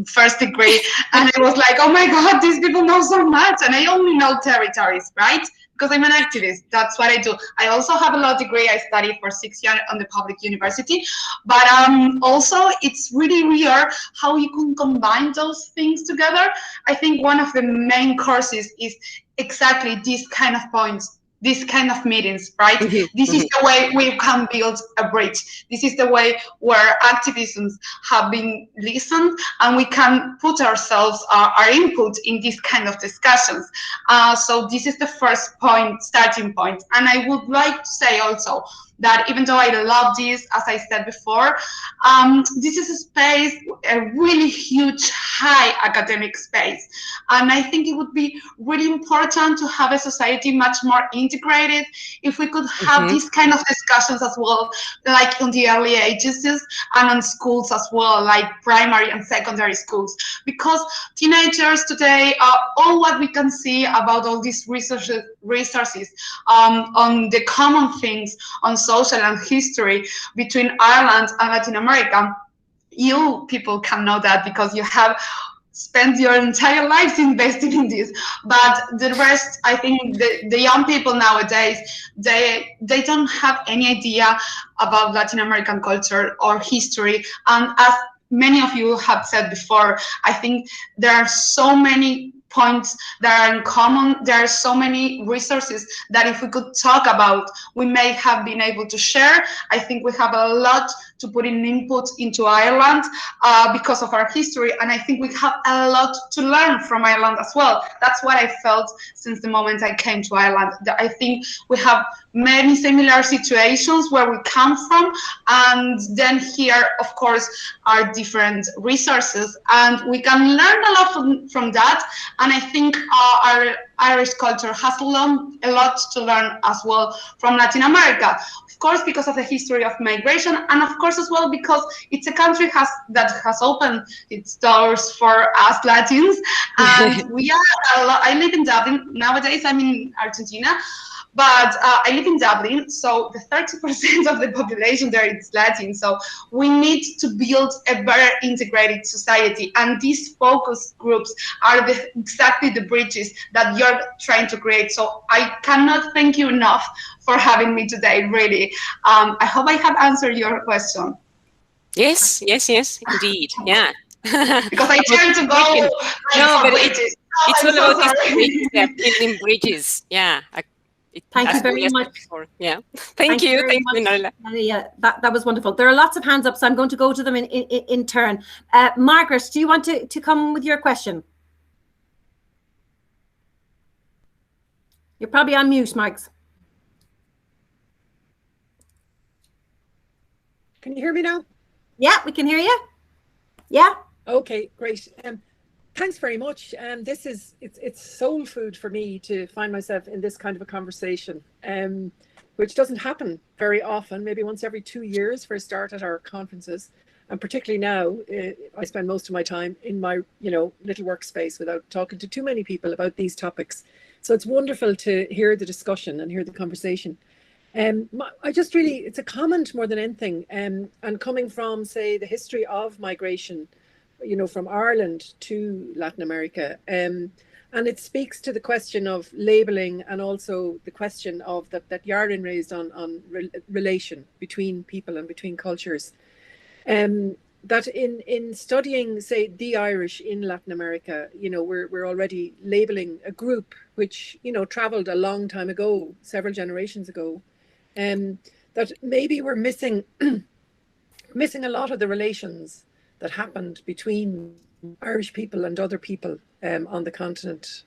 first degree. And I was like, oh my God, these people know so much, and I only know territories, right? Because I'm an activist, that's what I do. I also have a law degree. I studied for 6 years on the public university, but also it's really rare how you can combine those things together. I think one of the main courses is exactly these kind of points, these kind of meetings, right? This is the way we can build a bridge. This is the way where activisms have been listened, and we can put ourselves, our input in these kind of discussions. So this is the first point, starting point. And I would like to say also that even though I love this, as I said before, this is a space, a really huge, high academic space. And I think it would be really important to have a society much more integrated if we could have these kind of discussions as well, like in the early ages and on schools as well, like primary and secondary schools. Because teenagers today are all what we can see about all these resources on the common things on social and history between Ireland and Latin America. You people can know that because you have spent your entire lives investing in this. But the rest, I think the young people nowadays, they don't have any idea about Latin American culture or history. And as many of you have said before, I think there are so many points that are in common. There are so many resources that if we could talk about, we may have been able to share. I think we have a lot to put in input into Ireland because of our history, and I think we have a lot to learn from Ireland as well. That's what I felt since the moment I came to Ireland. I think we have many similar situations where we come from, and then here, of course, are different resources, and we can learn a lot from that. And I think our Irish culture has a lot to learn as well from Latin America. Of course, because of the history of migration, and of course as well because it's a country that has opened its doors for us Latins. And we are I live in Dublin nowadays. I'm in Argentina. But I live in Dublin, so the 30% of the population there is Latin. So we need to build a better integrated society. And these focus groups are exactly the bridges that you're trying to create. So I cannot thank you enough for having me today, really. I hope I have answered your question. Yes, indeed. Yeah. Because I tend to go but bridges. It's all about these bridges, building bridges. Yeah. Thank you very much. Yeah. Thank you, Narella. Yeah, that was wonderful. There are lots of hands up, so I'm going to go to them in turn. Margaret, do you want to come with your question? You're probably on mute, Marks. Can you hear me now? Yeah, we can hear you. Yeah. Okay, great. Thanks very much. It's soul food for me to find myself in this kind of a conversation, which doesn't happen very often, maybe once every 2 years for a start at our conferences. And particularly now, I spend most of my time in my little workspace without talking to too many people about these topics. So it's wonderful to hear the discussion and hear the conversation. It's a comment more than anything. And coming from, say, the history of migration, from Ireland to Latin America. And it speaks to the question of labeling, and also the question of that Yarin raised on relation between people and between cultures. That in studying, say, the Irish in Latin America, we're already labeling a group which, traveled a long time ago, several generations ago, that maybe we're missing a lot of the relations that happened between Irish people and other people on the continent,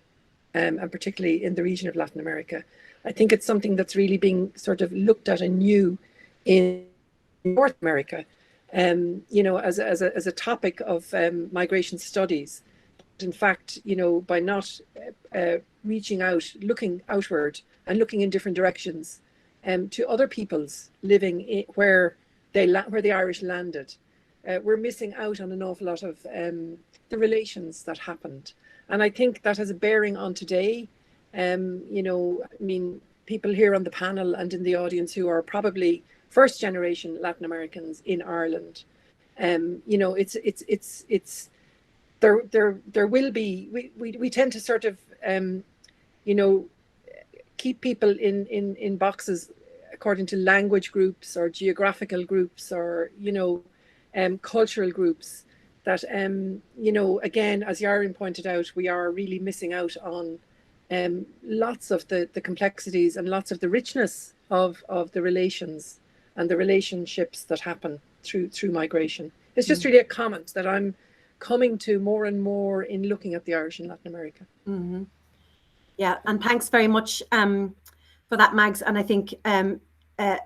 and particularly in the region of Latin America. I think it's something that's really being sort of looked at anew in North America, as a topic of migration studies. in fact, you know, by not reaching out, looking outward and looking in different directions to other peoples living where the Irish landed, we're missing out on an awful lot of the relations that happened. And I think that has a bearing on today. You know, I mean, people here on the panel and in the audience who are probably first generation Latin Americans in Ireland, you know, there will be, we tend to sort of, you know, keep people in boxes according to language groups or geographical groups or, you know, cultural groups that, you know, again, as Yarin pointed out, we are really missing out on lots of the complexities and lots of the richness of the relations and the relationships that happen through migration. It's just really a comment that I'm coming to more and more in looking at the Irish in Latin America. Mm-hmm. Yeah, and thanks very much for that, Mags. And I think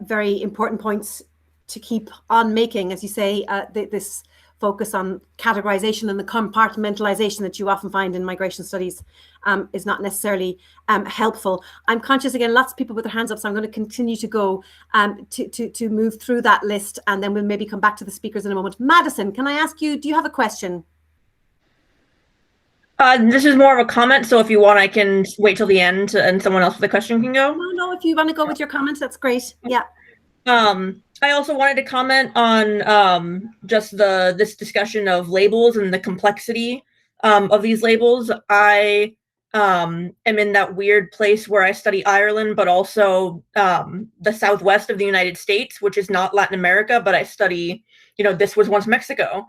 very important points to keep on making, as you say, this focus on categorization and the compartmentalization that you often find in migration studies is not necessarily helpful. I'm conscious, again, lots of people with their hands up, so I'm going to continue to go to move through that list, and then we'll maybe come back to the speakers in a moment. Madison, can I ask you, do you have a question? This is more of a comment, so if you want, I can wait till the end and someone else with a question can go. No, if you want to go with your comments, that's great. Yeah. I also wanted to comment on just this discussion of labels and the complexity of these labels. I am in that weird place where I study Ireland, but also the southwest of the United States, which is not Latin America, but I study, you know, this was once Mexico,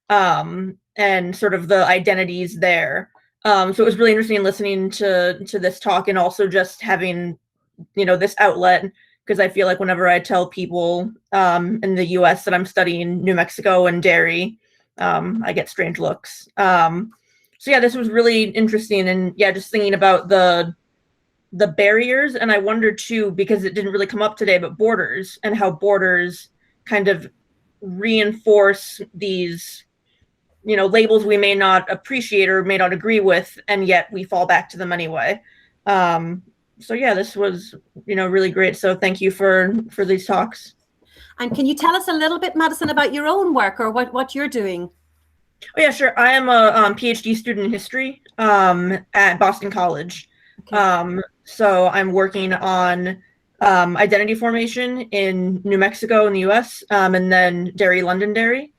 and sort of the identities there. So it was really interesting listening to this talk, and also just having, you know, this outlet, because I feel like whenever I tell people in the US that I'm studying New Mexico and dairy, I get strange looks. So yeah, this was really interesting, and yeah, just thinking about the barriers, and I wonder too, because it didn't really come up today, but borders, and how borders kind of reinforce these, you know, labels we may not appreciate or may not agree with, and yet we fall back to them anyway. So yeah, this was, you know, really great. So thank you for these talks. And can you tell us a little bit, Madison, about your own work or what you're doing? Oh yeah, sure. I am a PhD student in history at Boston College. Okay. So I'm working on identity formation in New Mexico in the US, and then dairy, London dairy,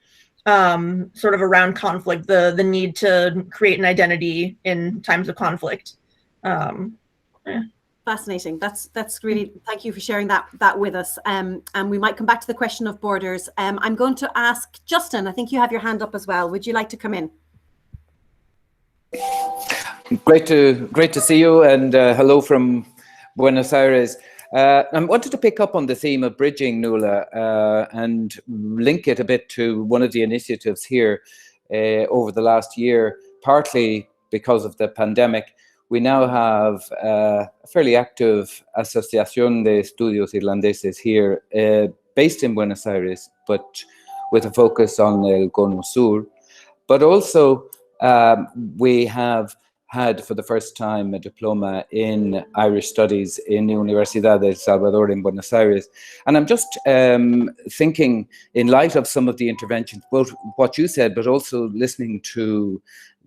sort of around conflict, the need to create an identity in times of conflict. Yeah. Fascinating. That's really, thank you for sharing that with us. And we might come back to the question of borders. I'm going to ask Justin, I think you have your hand up as well. Would you like to come in? Great to see you, and hello from Buenos Aires. I wanted to pick up on the theme of bridging, Nuala, and link it a bit to one of the initiatives here over the last year, partly because of the pandemic. We now have a fairly active Asociación de Estudios Irlandeses here, based in Buenos Aires, but with a focus on el Cono Sur. But also, we have had for the first time a diploma in Irish Studies in the Universidad de El Salvador in Buenos Aires. And I'm just thinking, in light of some of the interventions, both what you said, but also listening to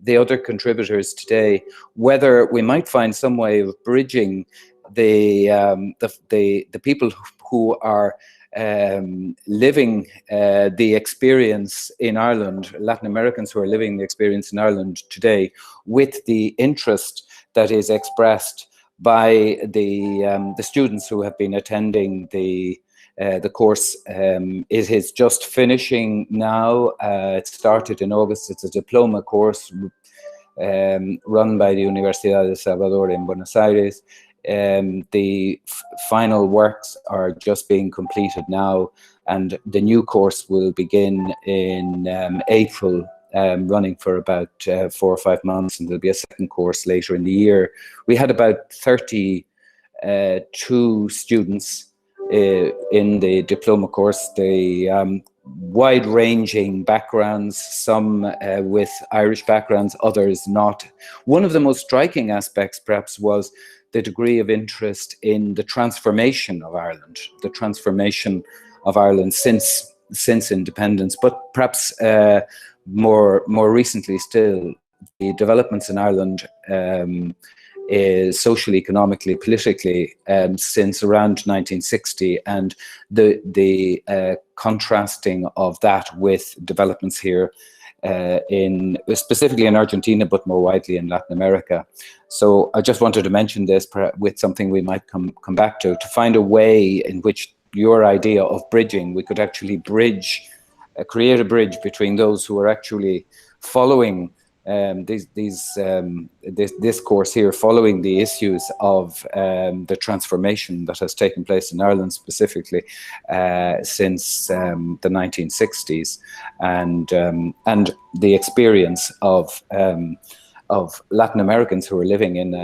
the other contributors today, whether we might find some way of bridging the people who are living the experience in Ireland, Latin Americans who are living the experience in Ireland today, with the interest that is expressed by the students who have been attending the course. It is just finishing now. It started in August. It's a diploma course run by the Universidad de El Salvador in Buenos Aires. The final works are just being completed now, and the new course will begin in April, running for about 4 or 5 months, and there'll be a second course later in the year. We had about 32 students in the diploma course. The wide-ranging backgrounds, some with Irish backgrounds, others not. One of the most striking aspects, perhaps, was the degree of interest in the transformation of Ireland, since independence, but perhaps more recently still, the developments in Ireland is socially, economically, politically since around 1960, and the contrasting of that with developments here specifically in Argentina, but more widely in Latin America. So I just wanted to mention this with something we might come back to find a way in which your idea of bridging, we could actually create a bridge between those who are actually following this course here, following the issues of the transformation that has taken place in Ireland specifically since the 1960s, and the experience of Latin Americans who are living in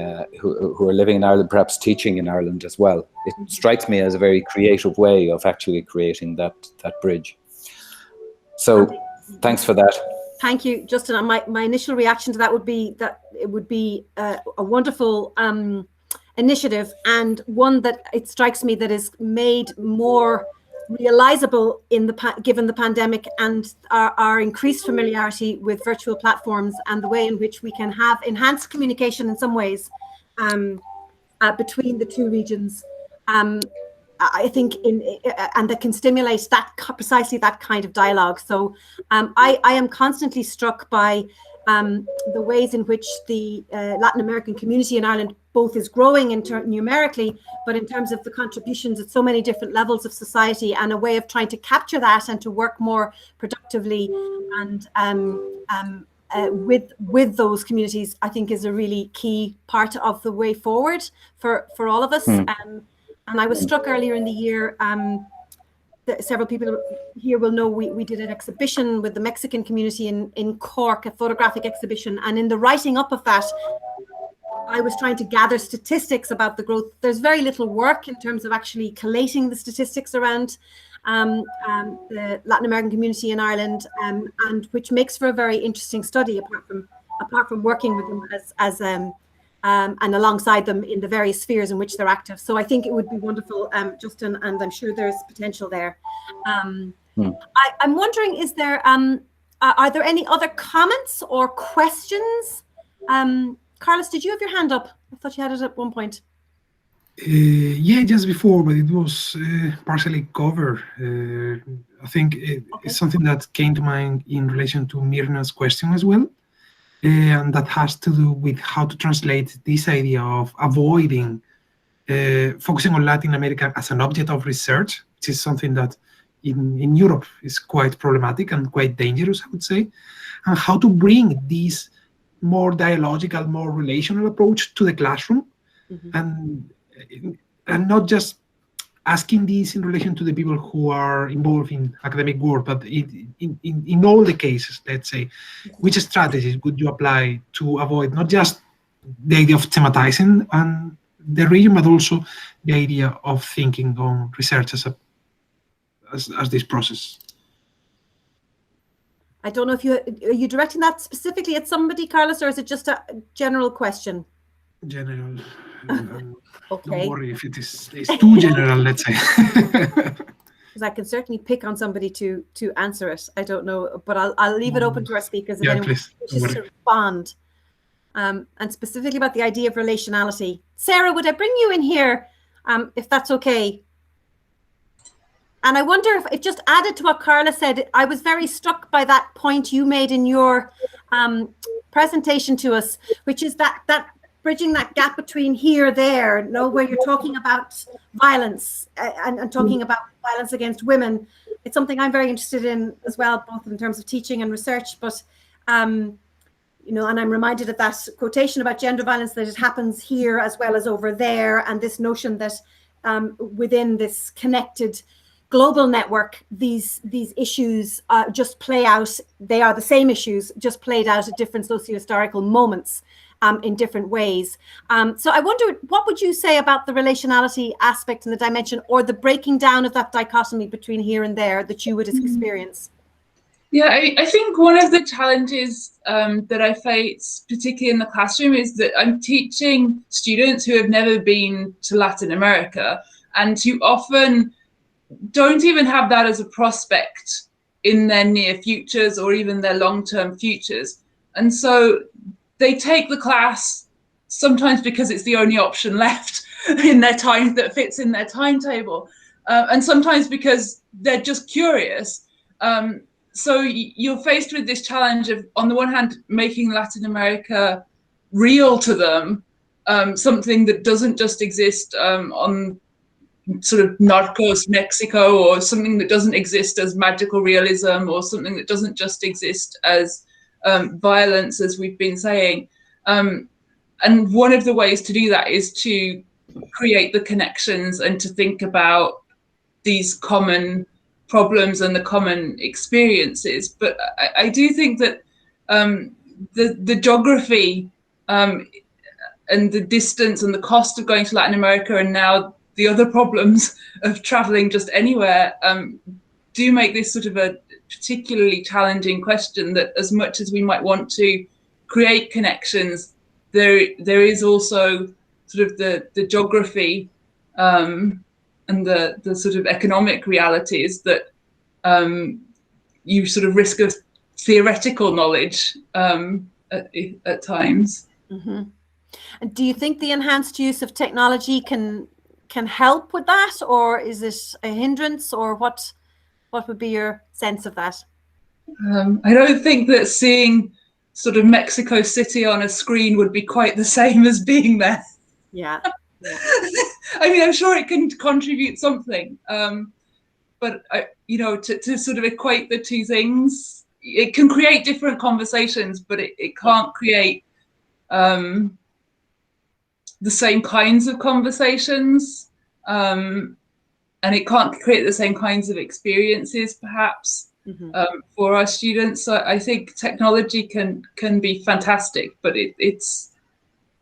Ireland, perhaps teaching in Ireland as well. It strikes me as a very creative way of actually creating that bridge. So thanks for that. Thank you, Justin. My initial reaction to that would be that it would be a wonderful initiative, and one that it strikes me that is made more realizable given the pandemic and our increased familiarity with virtual platforms and the way in which we can have enhanced communication in some ways between the two regions. I think and that can stimulate precisely that kind of dialogue. So I am constantly struck by the ways in which the Latin American community in Ireland both is growing numerically, but in terms of the contributions at so many different levels of society, and a way of trying to capture that and to work more productively and with those communities, I think is a really key part of the way forward for all of us. And I was struck earlier in the year, several people here will know we did an exhibition with the Mexican community in Cork, a photographic exhibition. And in the writing up of that, I was trying to gather statistics about the growth. There's very little work in terms of actually collating the statistics around the Latin American community in Ireland, and which makes for a very interesting study, apart from working with them as and alongside them in the various spheres in which they're active. So I think it would be wonderful, Justin, and I'm sure there's potential there. I'm wondering, is there are there any other comments or questions? Carlos, did you have your hand up? I thought you had it at one point. Yeah, just before, but it was partially covered. I think it's something that came to mind in relation to Mirna's question as well. And that has to do with how to translate this idea of avoiding focusing on Latin America as an object of research, which is something that in Europe is quite problematic and quite dangerous, I would say, and how to bring this more dialogical, more relational approach to the classroom, and not just asking this in relation to the people who are involved in academic work, but in all the cases, let's say, which strategies would you apply to avoid not just the idea of thematizing and the region, but also the idea of thinking on research as this process? I don't know if are you directing that specifically at somebody, Carlos, or is it just a general question? General. Okay. Don't worry if it's too general, let's say. Because I can certainly pick on somebody to answer it. I don't know, but I'll leave it open to our speakers if anyone wishes to respond. And specifically about the idea of relationality. Sarah, would I bring you in here, if that's okay? And I wonder if it just added to what Carla said. I was very struck by that point you made in your presentation to us, which is that bridging that gap between here, there, where you're talking about violence and talking about violence against women. It's something I'm very interested in as well, both in terms of teaching and research. But, and I'm reminded of that quotation about gender violence, that it happens here as well as over there. And this notion that within this connected global network, these issues just play out. They are the same issues, just played out at different socio-historical moments. in different ways. So I wonder, what would you say about the relationality aspect and the dimension, or the breaking down of that dichotomy between here and there that you would experience? Yeah, I think one of the challenges that I face, particularly in the classroom, is that I'm teaching students who have never been to Latin America and who often don't even have that as a prospect in their near futures or even their long-term futures. And so they take the class sometimes because it's the only option left in their time that fits in their timetable, and sometimes because they're just curious. So you're faced with this challenge of, on the one hand, making Latin America real to them, something that doesn't just exist on sort of Narcos Mexico, or something that doesn't exist as magical realism, or something that doesn't just exist as violence, as we've been saying. And one of the ways to do that is to create the connections and to think about these common problems and the common experiences. But I do think that the geography and the distance and the cost of going to Latin America, and now the other problems of traveling just anywhere, do make this sort of a particularly challenging question, that as much as we might want to create connections, there is also sort of the geography and the sort of economic realities that you sort of risk of theoretical knowledge at times. Mm-hmm. And do you think the enhanced use of technology can help with that, or is it a hindrance, or what would be your sense of that? I don't think that seeing sort of Mexico City on a screen would be quite the same as being there. Yeah. I mean, I'm sure it can contribute something, but to sort of equate the two things, it can create different conversations, but it can't create the same kinds of conversations, and it can't create the same kinds of experiences, perhaps, for our students. So I think technology can be fantastic, but it's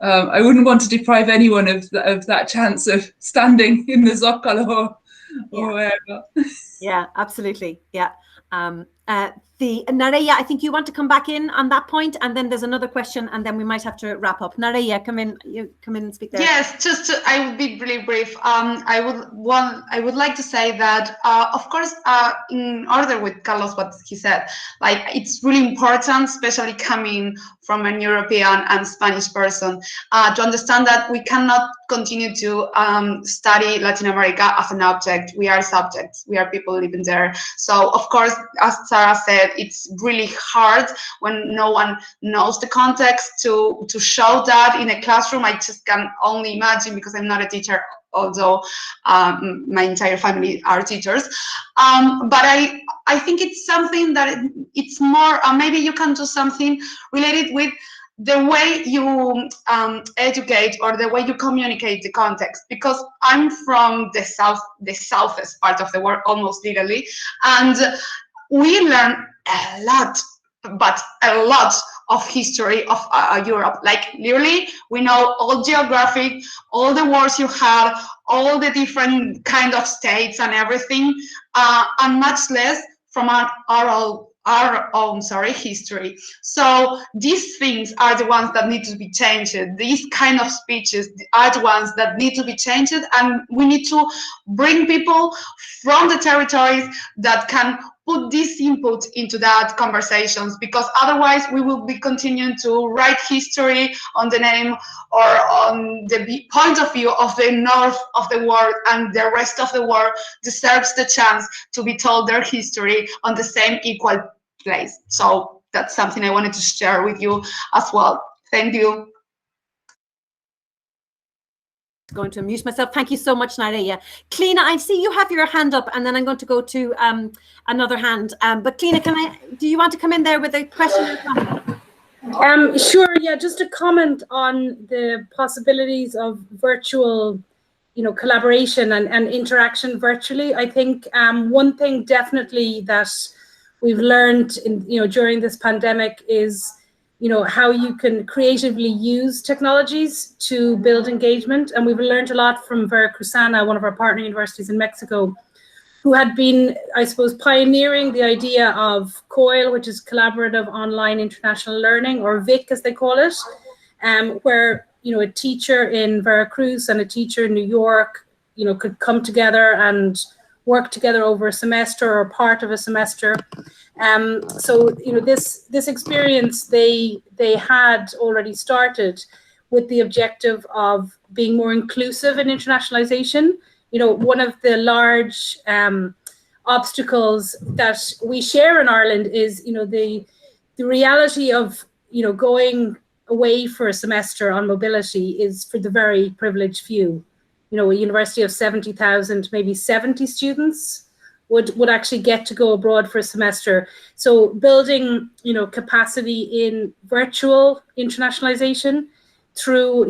I wouldn't want to deprive anyone of that chance of standing in the Zocalo or wherever. Yeah, absolutely. Yeah. Narella, I think you want to come back in on that point, and then there's another question, and then we might have to wrap up. Narella, come in and speak there. Yes, I will be really brief. I would like to say that, of course, in order with Carlos, what he said, like, it's really important, especially coming from an European and Spanish person, to understand that we cannot continue to study Latin America as an object. We are subjects. We are people living there. So, of course, as Sarah said, it's really hard when no one knows the context to show that in a classroom. I just can only imagine, because I'm not a teacher, although my entire family are teachers. But I think it's something that it's more, maybe you can do something related with the way you educate, or the way you communicate the context, because I'm from the southest part of the world, almost literally, and we learn a lot, but a lot of history of Europe. Like, literally, we know all geographic, all the wars you had, all the different kind of states and everything, and much less from our own history. So these things are the ones that need to be changed. These kind of speeches are the ones that need to be changed, and we need to bring people from the territories that can put this input into that conversations, because otherwise we will be continuing to write history on the name or on the point of view of the north of the world, and the rest of the world deserves the chance to be told their history on the same equal place. So that's something I wanted to share with you as well. Thank you. Going to unmute myself. Thank you so much, Narella. Kleena, I see you have your hand up, and then I'm going to go to another hand. But Kleena, do you want to come in there with a question or comment? Sure. Yeah, just a comment on the possibilities of virtual, collaboration and interaction virtually. I think one thing definitely that we've learned during this pandemic is how you can creatively use technologies to build engagement. And we've learned a lot from Veracruzana, one of our partner universities in Mexico, who had been, I suppose, pioneering the idea of COIL, which is Collaborative Online International Learning, or VIC as they call it, where a teacher in Veracruz and a teacher in New York, could come together and work together over a semester or part of a semester. So this experience they had already started with the objective of being more inclusive in internationalization. One of the large obstacles that we share in Ireland is the reality of going away for a semester on mobility is for the very privileged few. A university of 70,000, maybe 70 students would actually get to go abroad for a semester. So building, capacity in virtual internationalization through,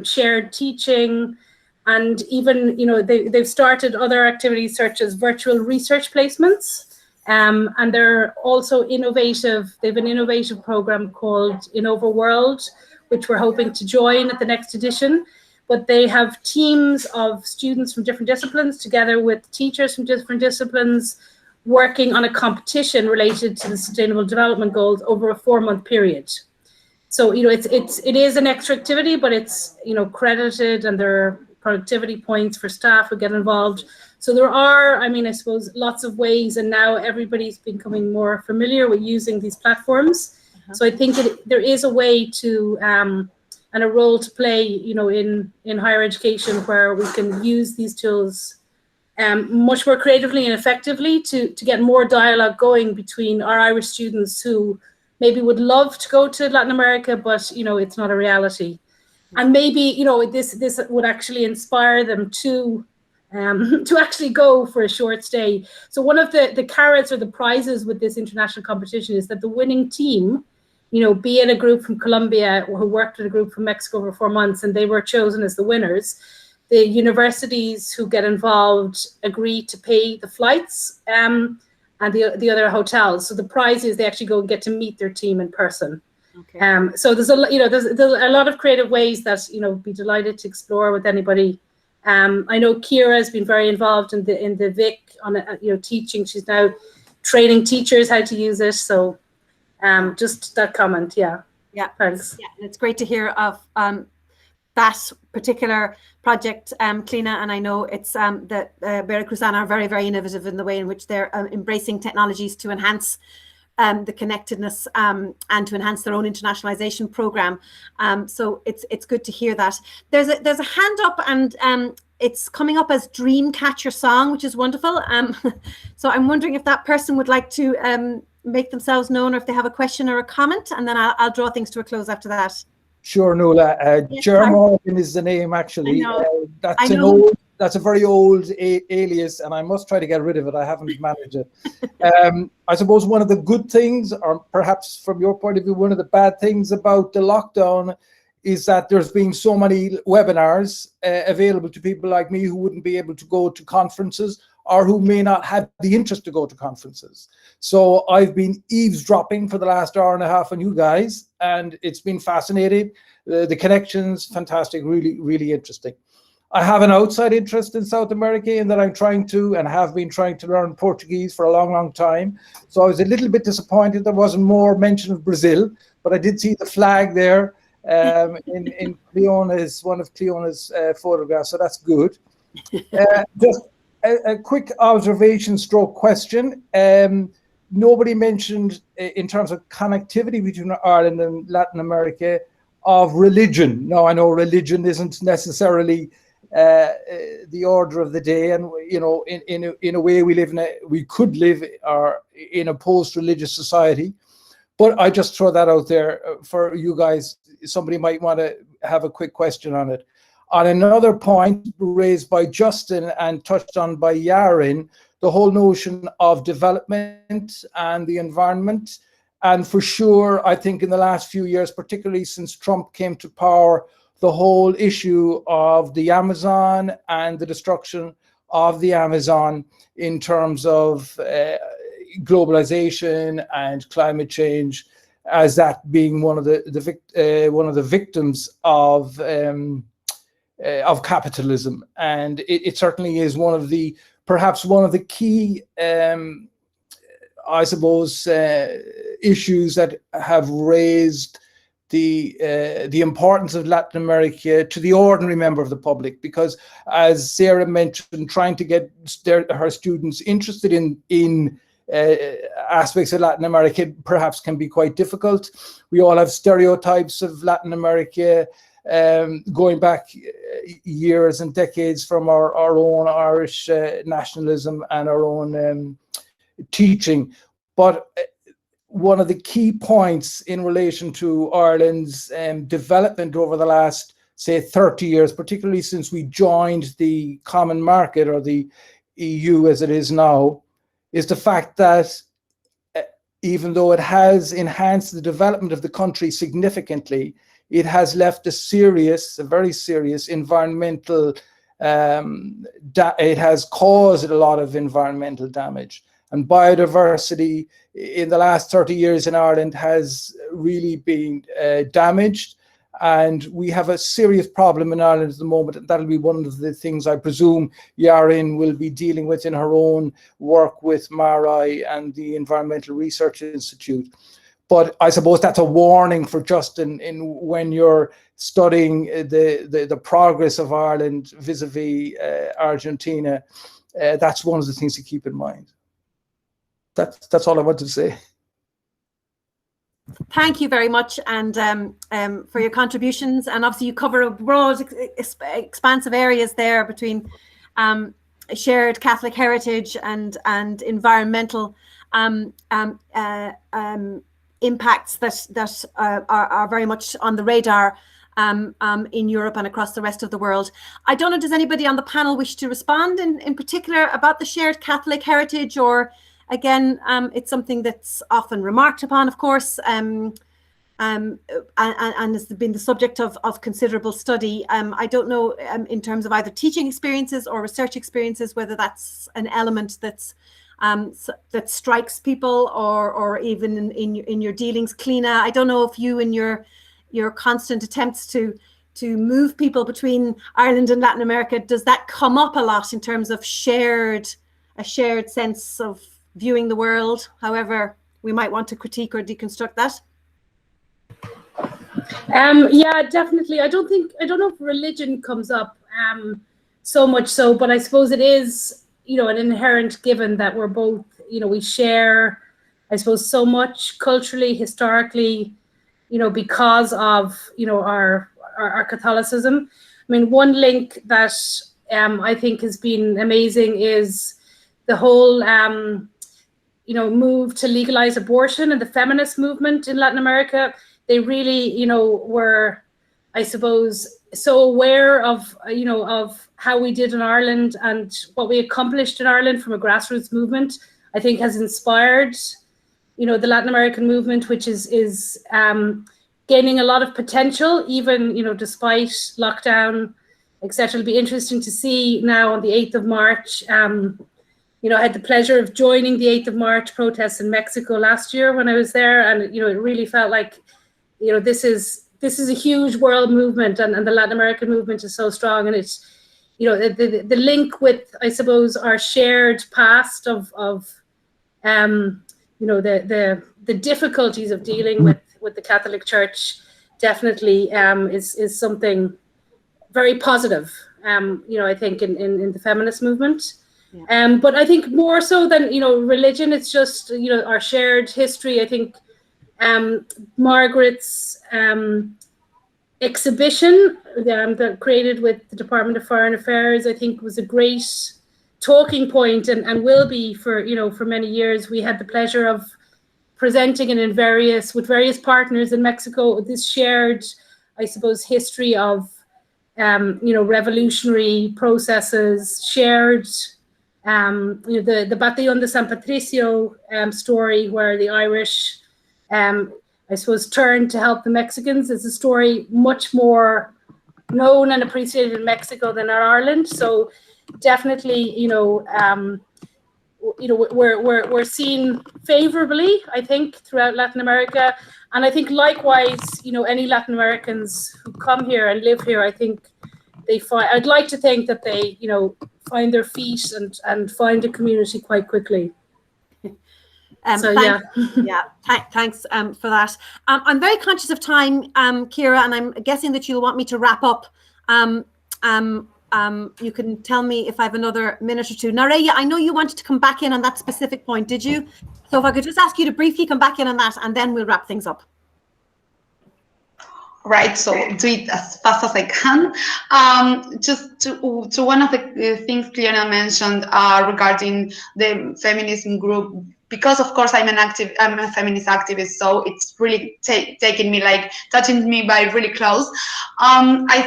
shared teaching, and even, they've started other activities such as virtual research placements. And they're also innovative. They have an innovative program called InnovaWorld, which we're hoping to join at the next edition. But they have teams of students from different disciplines together with teachers from different disciplines working on a competition related to the Sustainable Development Goals over a 4-month period. So, it is an extra activity, but it's, credited, and there are productivity points for staff who get involved. So there are, I suppose, lots of ways, and now everybody's becoming more familiar with using these platforms. So I think there is a way to, and a role to play, in higher education, where we can use these tools much more creatively and effectively to get more dialogue going between our Irish students who maybe would love to go to Latin America, but it's not a reality. And maybe this would actually inspire them to actually go for a short stay. So one of the carrots or the prizes with this international competition is that the winning team, be in a group from Colombia who worked with a group from Mexico for 4 months, and they were chosen as the winners. The universities who get involved agree to pay the flights and the other hotels. So the prize is they actually go and get to meet their team in person. Okay. So there's a lot of creative ways that be delighted to explore with anybody. I know Kira has been very involved in the VIC on teaching. She's now training teachers how to use it. So just that comment, yeah. Thanks. Yeah, and it's great to hear of that particular project, Cliona, and I know it's that Veracruzana are very, very innovative in the way in which they're embracing technologies to enhance the connectedness and to enhance their own internationalization program. So it's good to hear that. There's a hand up, and it's coming up as Dreamcatcher Song, which is wonderful. So I'm wondering if that person would like to make themselves known, or if they have a question or a comment, and then I'll draw things to a close after that. Sure, Nuala. Jermorgan is the name, actually. That's a very old alias, and I must try to get rid of it. I haven't managed it. I suppose one of the good things, or perhaps from your point of view, one of the bad things about the lockdown is that there's been so many webinars available to people like me who wouldn't be able to go to conferences, or who may not have the interest to go to conferences. So I've been eavesdropping for the last hour and a half on you guys, and it's been fascinating. The connections, fantastic, really, really interesting. I have an outside interest in South America, in that I'm trying to, and have been trying to, learn Portuguese for a long, long time. So I was a little bit disappointed there wasn't more mention of Brazil, but I did see the flag there in Cliona's, one of Cliona's photographs, so that's good. Just a quick observation stroke question. Nobody mentioned, in terms of connectivity between Ireland and Latin America, of religion. Now, I know religion isn't necessarily the order of the day, and in a way we could live in a post-religious society. But I just throw that out there for you guys. Somebody might want to have a quick question on it. On another point raised by Justin and touched on by Yarin, the whole notion of development and the environment. And for sure, I think in the last few years, particularly since Trump came to power, the whole issue of the Amazon and the destruction of the Amazon in terms of globalization and climate change as that being one of the victims of capitalism, and it certainly is perhaps one of the key, I suppose, issues that have raised the importance of Latin America to the ordinary member of the public, because, as Sarah mentioned, trying to get her students interested in aspects of Latin America perhaps can be quite difficult. We all have stereotypes of Latin America going back years and decades from our own Irish nationalism and our own teaching. But one of the key points in relation to Ireland's development over the last, say, 30 years, particularly since we joined the common market, or the EU as it is now, is the fact that even though it has enhanced the development of the country significantly, it has left a very serious environmental, it has caused a lot of environmental damage. And biodiversity in the last 30 years in Ireland has really been damaged. And we have a serious problem in Ireland at the moment. And that'll be one of the things I presume Yarin will be dealing with in her own work with MARI and the Environmental Research Institute. But I suppose that's a warning for Justin when you're studying the progress of Ireland vis-a-vis Argentina. That's one of the things to keep in mind. That's all I wanted to say. Thank you very much, and for your contributions. And obviously, you cover a broad, expansive areas there between shared Catholic heritage and environmental impacts that are very much on the radar in Europe and across the rest of the world. I don't know, does anybody on the panel wish to respond in particular about the shared Catholic heritage, or again, it's something that's often remarked upon, of course, and has been the subject of considerable study. I don't know, in terms of either teaching experiences or research experiences, whether that's an element that's that strikes people, or even in your dealings. Cliona, I don't know if you, in your constant attempts to move people between Ireland and Latin America, does that come up a lot in terms of a shared sense of viewing the world, however we might want to critique or deconstruct that? Yeah, definitely. I don't know if religion comes up so much so, but I suppose it is, an inherent given that we're both, we share, I suppose, so much culturally, historically, because of, our Catholicism. I mean, one link that I think has been amazing is the whole move to legalize abortion and the feminist movement in Latin America. They really, were, I suppose, so aware of, of how we did in Ireland and what we accomplished in Ireland from a grassroots movement, I think has inspired, the Latin American movement, which is gaining a lot of potential, even, despite lockdown, etc. It'll be interesting to see now on the 8th of March, I had the pleasure of joining the 8th of March protests in Mexico last year when I was there, and it really felt like, this is a huge world movement, and the Latin American movement is so strong, and it's, the link with, I suppose, our shared past of the difficulties of dealing with the Catholic Church definitely is something very positive. I think in the feminist movement. Yeah. But I think more so than, religion, it's just, our shared history. I think Margaret's exhibition that created with the Department of Foreign Affairs, I think was a great talking point, and will be for, for many years. We had the pleasure of presenting it with various partners in Mexico, this shared, I suppose, history of, revolutionary processes, shared, the Batallón de San Patricio story, where the Irish, I suppose, turned to help the Mexicans, is a story much more known and appreciated in Mexico than in Ireland. So definitely, we're seen favorably, I think, throughout Latin America. And I think likewise, any Latin Americans who come here and live here, I think I'd like to think that they, find their feet and find a community quite quickly. Thanks for that. I'm very conscious of time, Ciara, and I'm guessing that you'll want me to wrap up. You can tell me if I have another minute or two. Narella, I know you wanted to come back in on that specific point, did you? So if I could just ask you to briefly come back in on that, and then we'll wrap things up. Right, so do it as fast as I can. Just to one of the things Ciara mentioned regarding the feminism group, because of course I'm a feminist activist, so it's really taking me, touching me by really close. I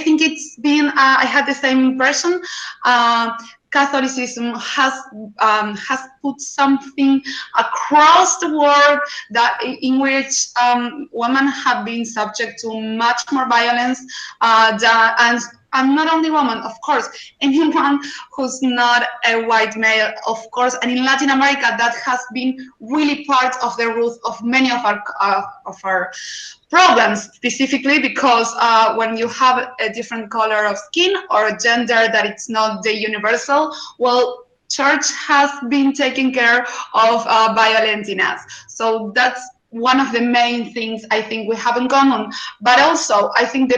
think it's been I had the same impression. Catholicism has put something across the world in which women have been subject to much more violence, and not only women, of course, anyone who's not a white male, of course, and in Latin America that has been really part of the root of many of our problems, specifically because when you have a different color of skin or a gender that it's not the universal, well, church has been taking care of violenting us. So that's one of the main things I think we haven't gone on. But also, I think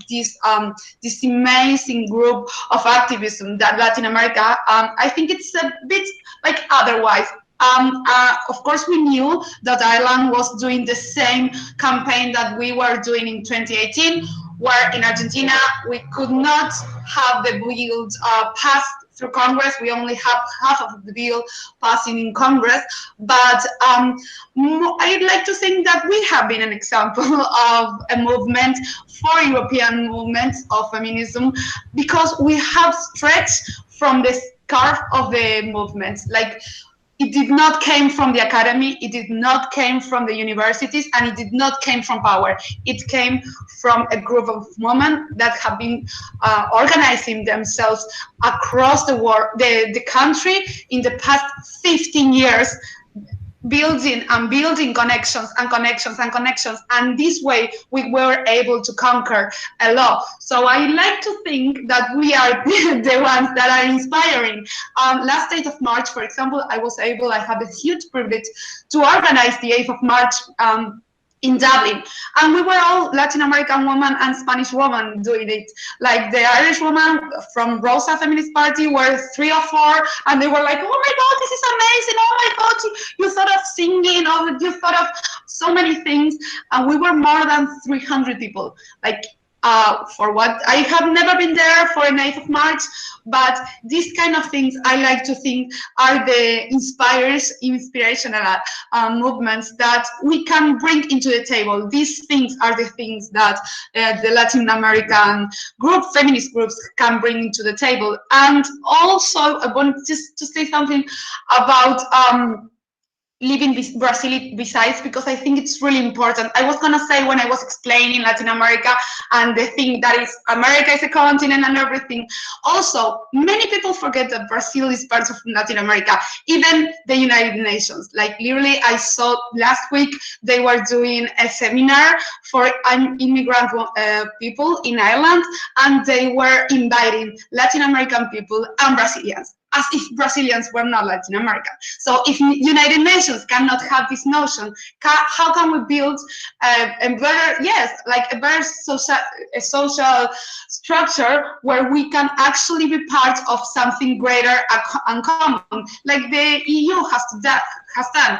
this amazing group of activism that Latin America, I think it's a bit like otherwise. Of course, we knew that Ireland was doing the same campaign that we were doing in 2018, where in Argentina we could not have the bill passed through Congress. We only have half of the bill passing in Congress. But I'd like to think that we have been an example of a movement for European movements of feminism, because we have stretched from the scarf of the movement. It did not came from the academy, it did not came from the universities, and it did not came from power. It came from a group of women that have been organizing themselves across the world, the country in the past 15 years, building and building connections and connections and connections, and this way we were able to conquer a lot. So I like to think that we are the ones that are inspiring. Last 8th of March, for example, I had a huge privilege to organize the 8th of March in Dublin, and we were all Latin American women and Spanish women doing it. The Irish women from Rosa Feminist Party were 3 or 4, and they were like, "Oh my God, this is amazing! Oh my God, you thought of singing, or you thought of so many things." And we were more than 300 people. For what I have never been there for an 8th of March, but these kind of things I like to think are the inspirational movements that we can bring into the table. These things are the things that the Latin American feminist groups can bring into the table. And also I want just to say something about living Brazil besides, because I think it's really important. I was going to say, when I was explaining Latin America and the thing that is America is a continent and everything, also many people forget that Brazil is part of Latin America, even the United Nations. Literally, I saw last week they were doing a seminar for immigrant people in Ireland, and they were inviting Latin American people and Brazilians, as if Brazilians were not Latin American. So if United Nations cannot have this notion, how can we build a better social structure where we can actually be part of something greater and common, like the EU has done.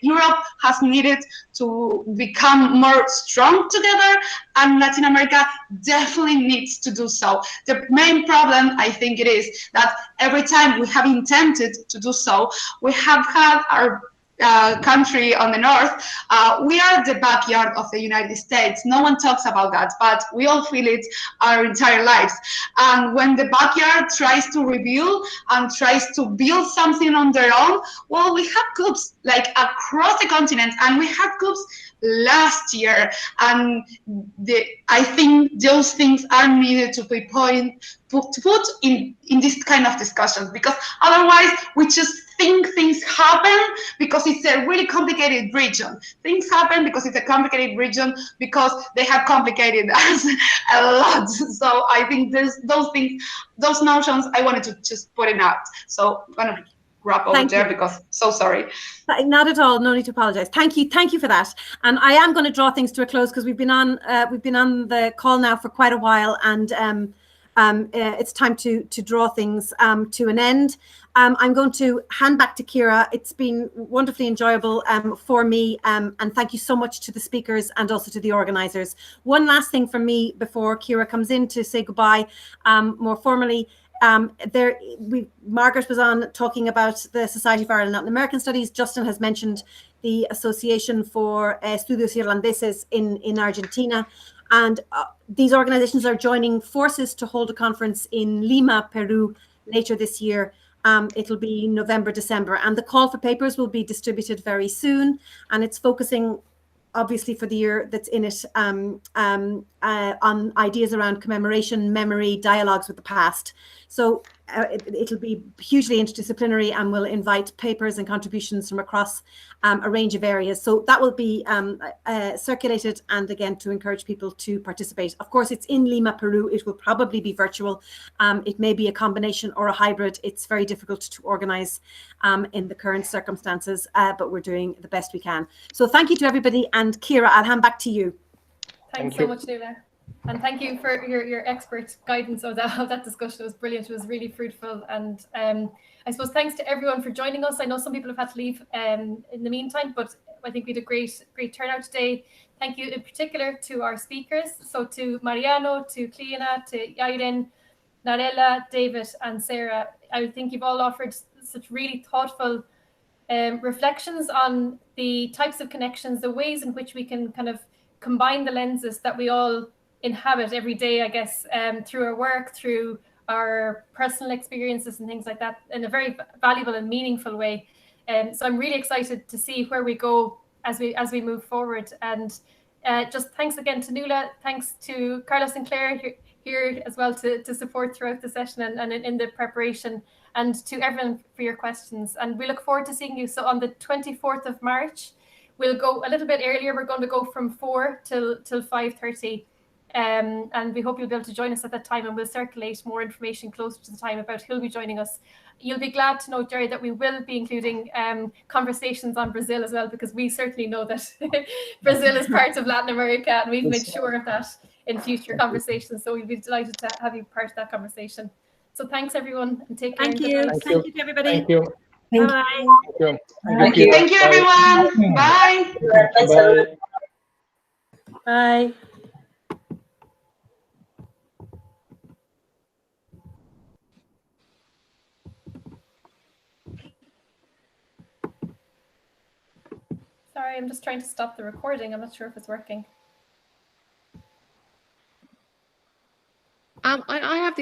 Europe has needed to become more strong together, and Latin America definitely needs to do so. The main problem, I think, it is that every time we have intended to do so, we have had our country on the north, we are the backyard of the United States. No one talks about that, but we all feel it our entire lives. And when the backyard tries to rebuild and tries to build something on their own, well, we have coups like across the continent, and we had coups last year, and I think those things are needed to be put in this kind of discussions, because otherwise we just think things happen because it's a really complicated region. Things happen because it's a complicated region because they have complicated us a lot. So I think those things, those notions, I wanted to just put it out. So I'm gonna wrap over there because so sorry. Not at all. No need to apologize. Thank you for that. And I am going to draw things to a close because we've been on the call now for quite a while, and it's time to draw things to an end. I'm going to hand back to Ciara. It's been wonderfully enjoyable for me, and thank you so much to the speakers and also to the organisers. One last thing from me before Ciara comes in to say goodbye more formally. Margaret was on talking about the Society for Ireland Latin American Studies. Justin has mentioned the Association for Estudios Irlandeses in Argentina. And these organizations are joining forces to hold a conference in Lima, Peru, later this year. It'll be November, December, and the call for papers will be distributed very soon. And it's focusing, obviously, for the year that's in it, on ideas around commemoration, memory, dialogues with the past. So it'll be hugely interdisciplinary and will invite papers and contributions from across a range of areas. So that will be circulated, and again, to encourage people to participate. Of course, it's in Lima, Peru. It will probably be virtual. It may be a combination or a hybrid. It's very difficult to organize in the current circumstances, but we're doing the best we can. So thank you to everybody, and Ciara, I'll hand back to you. Thanks so much, Nuala. And thank you for your expert guidance of that discussion. It was brilliant. It was really fruitful. And I suppose thanks to everyone for joining us. I know some people have had to leave in the meantime, but I think we had a great turnout today. Thank you in particular to our speakers. So to Mariano, to Cliona, to Jairin, Narella, David, and Sarah. I think you've all offered such really thoughtful reflections on the types of connections, the ways in which we can kind of combine the lenses that we all inhabit every day, I guess, through our work, through our personal experiences and things like that, in a very valuable and meaningful way. So I'm really excited to see where we go as we move forward. And just thanks again to Nuala, thanks to Carlos and Claire here as well to support throughout the session and in the preparation, and to everyone for your questions. And we look forward to seeing you. So on the 24th of March, we'll go a little bit earlier. We're going to go from 4 till 5:30. And we hope you'll be able to join us at that time, and we'll circulate more information closer to the time about who'll be joining us. You'll be glad to know, Jerry, that we will be including conversations on Brazil as well, because we certainly know that Brazil is part of Latin America, and we've made sure of that in future conversations. So we'll be delighted to have you part of that conversation. So thanks, everyone, and take care. Thank you. Thank you to everybody. Thank you. Bye. Thank you. Thank you. Thank you, everyone. Bye. Bye. Bye. Sorry, I'm just trying to stop the recording. I'm not sure if it's working. I